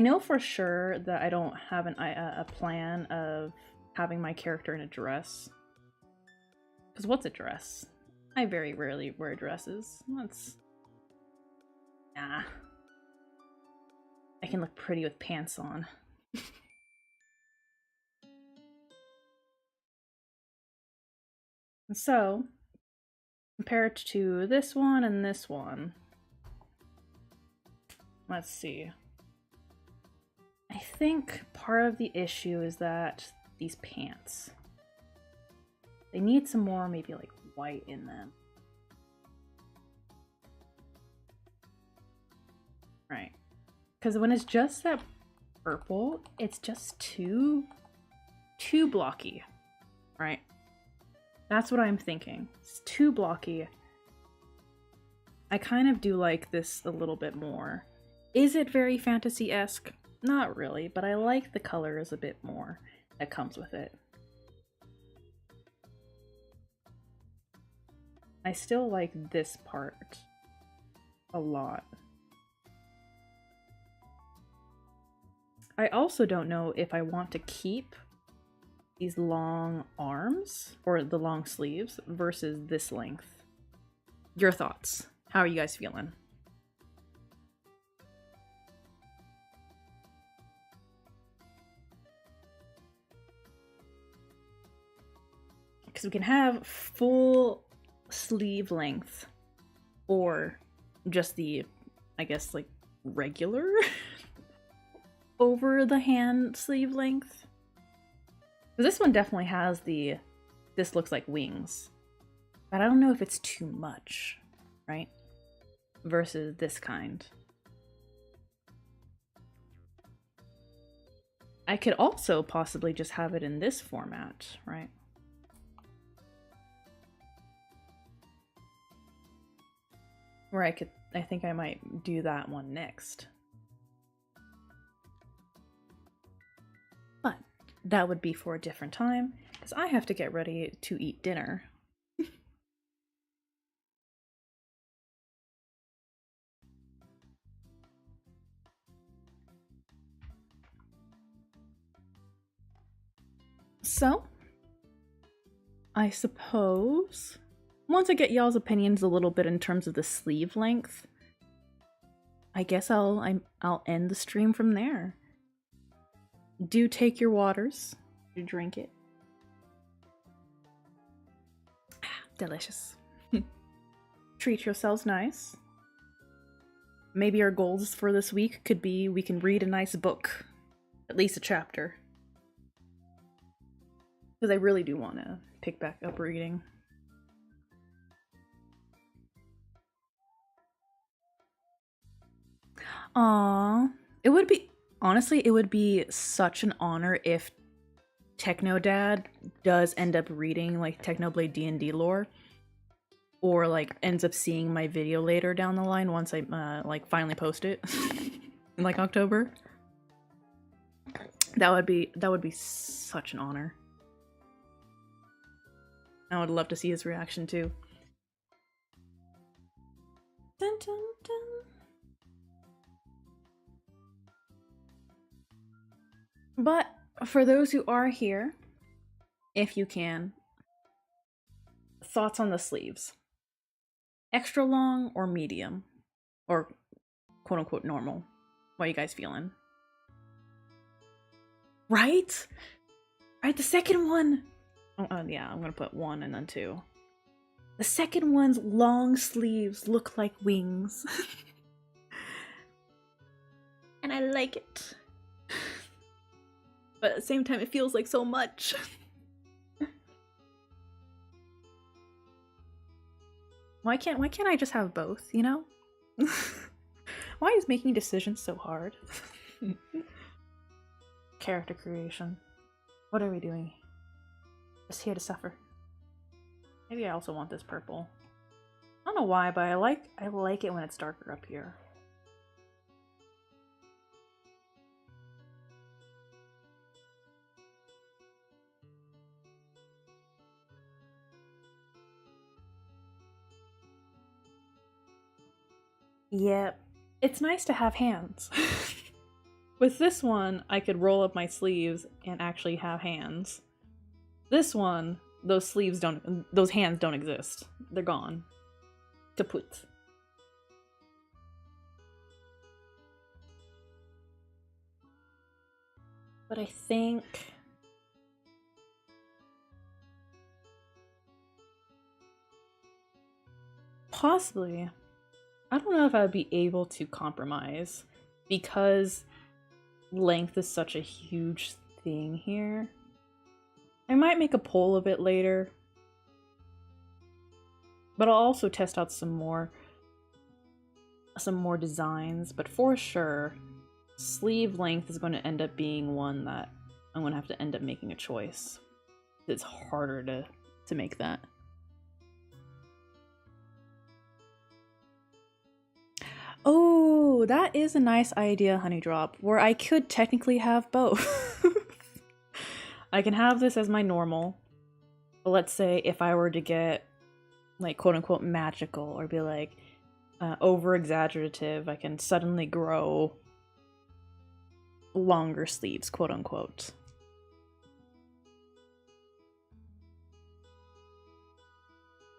know for sure that I don't have a plan of having my character in a dress. Because what's a dress? I very rarely wear dresses. Nah. I can look pretty with pants on. So, compare it to this one and this one. Let's see. I think part of the issue is that these pants, they need some more maybe like white in them. Right. Because when it's just that purple, it's just too blocky. Right? That's what I'm thinking. It's too blocky. I kind of do like this a little bit more. Is it very fantasy-esque? Not really, but I like the colors a bit more that comes with it. I still like this part a lot. I also don't know if I want to keep these long arms or the long sleeves versus this length. Your thoughts? How are you guys feeling? Because we can have full sleeve length or just the, I guess, like regular over the hand sleeve length. This one definitely has the, this looks like wings, but I don't know if it's too much, right? Versus this kind. I could also possibly just have it in this format, right? Where I think I might do that one next. But that would be for a different time, because I have to get ready to eat dinner. So, I suppose once I get y'all's opinions a little bit in terms of the sleeve length, I guess I'll end the stream from there. Do take your waters. Do drink it. Delicious. Treat yourselves nice. Maybe our goals for this week could be we can read a nice book. At least a chapter. Because I really do want to pick back up reading. Aww. It would be, honestly, it would be such an honor if Techno Dad does end up reading like Technoblade D&D lore, or like ends up seeing my video later down the line once I like finally post it in like October. That would be such an honor. I would love to see his reaction too. Dun, dun, dun. But for those who are here, if you can, thoughts on the sleeves. Extra long or medium? Or quote unquote normal? What are you guys feeling? Right? Right, the second one. Oh, yeah, I'm gonna put 1 and then 2. The second one's long sleeves look like wings. And I like it. But at the same time, it feels like so much. Why can't I just have both, you know? Why is making decisions so hard? Character creation. What are we doing? Just here to suffer. Maybe I also want this purple. I don't know why, but I like it when it's darker up here. Yep. It's nice to have hands. With this one, I could roll up my sleeves and actually have hands. This one, those hands don't exist. They're gone. Kaput. But I think possibly, I don't know if I would be able to compromise because length is such a huge thing here. I might make a poll of it later, but I'll also test out some more designs. But for sure, sleeve length is going to end up being one that I'm going to have to end up making a choice. It's harder to make that. Oh, that is a nice idea, Honeydrop, where I could technically have both. I can have this as my normal, but let's say if I were to get like quote-unquote magical or be like over-exaggerative, I can suddenly grow longer sleeves, quote-unquote.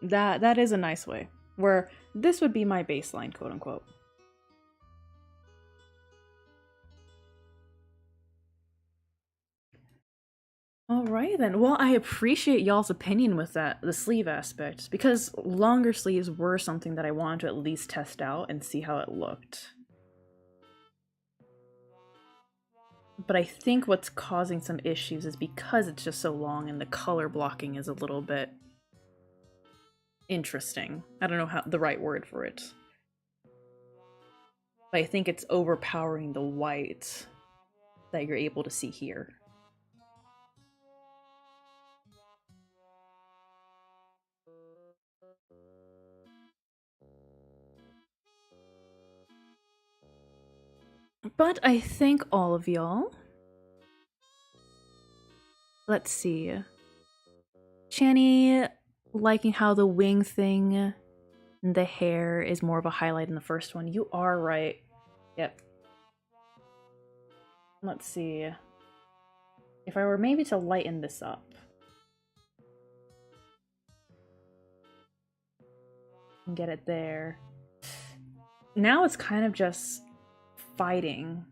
That is a nice way. Where this would be my baseline, quote unquote. Alright then. Well, I appreciate y'all's opinion with the sleeve aspect, because longer sleeves were something that I wanted to at least test out and see how it looked. But I think what's causing some issues is because it's just so long and the color blocking is a little bit interesting. I don't know how the right word for it. But I think it's overpowering the white that you're able to see here. But I thank all of y'all. Let's see. Channy liking how the wing thing and the hair is more of a highlight in the first one. You are right. Yep. Let's see. If I were maybe to lighten this up. And get it there. Now it's kind of just fighting,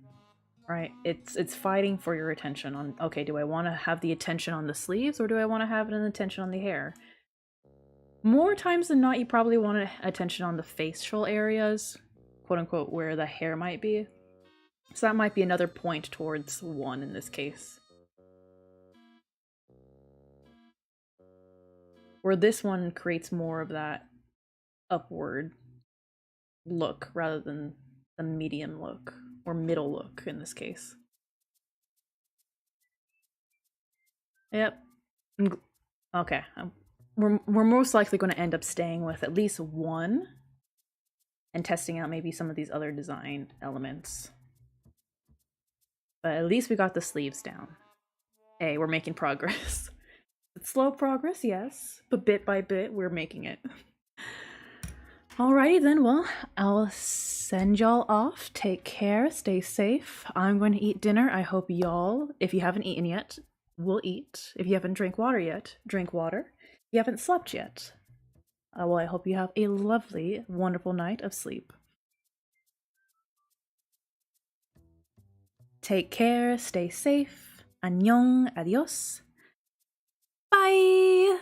right? It's fighting for your attention on, okay, do I want to have the attention on the sleeves or do I want to have an attention on the hair? More times than not, you probably want attention on the facial areas, quote unquote, where the hair might be. So that might be another point towards one in this case. Where this one creates more of that upward look rather than the medium look, or middle look in this case. Yep. Okay. We're most likely going to end up staying with at least one and testing out maybe some of these other design elements. But at least we got the sleeves down. Hey, we're making progress. It's slow progress, yes, but bit by bit, we're making it. Alrighty then, well, I'll send y'all off. Take care, stay safe. I'm going to eat dinner. I hope y'all, if you haven't eaten yet, will eat. If you haven't drank water yet, drink water. If you haven't slept yet, well, I hope you have a lovely, wonderful night of sleep. Take care, stay safe. Annyeong, adios. Bye!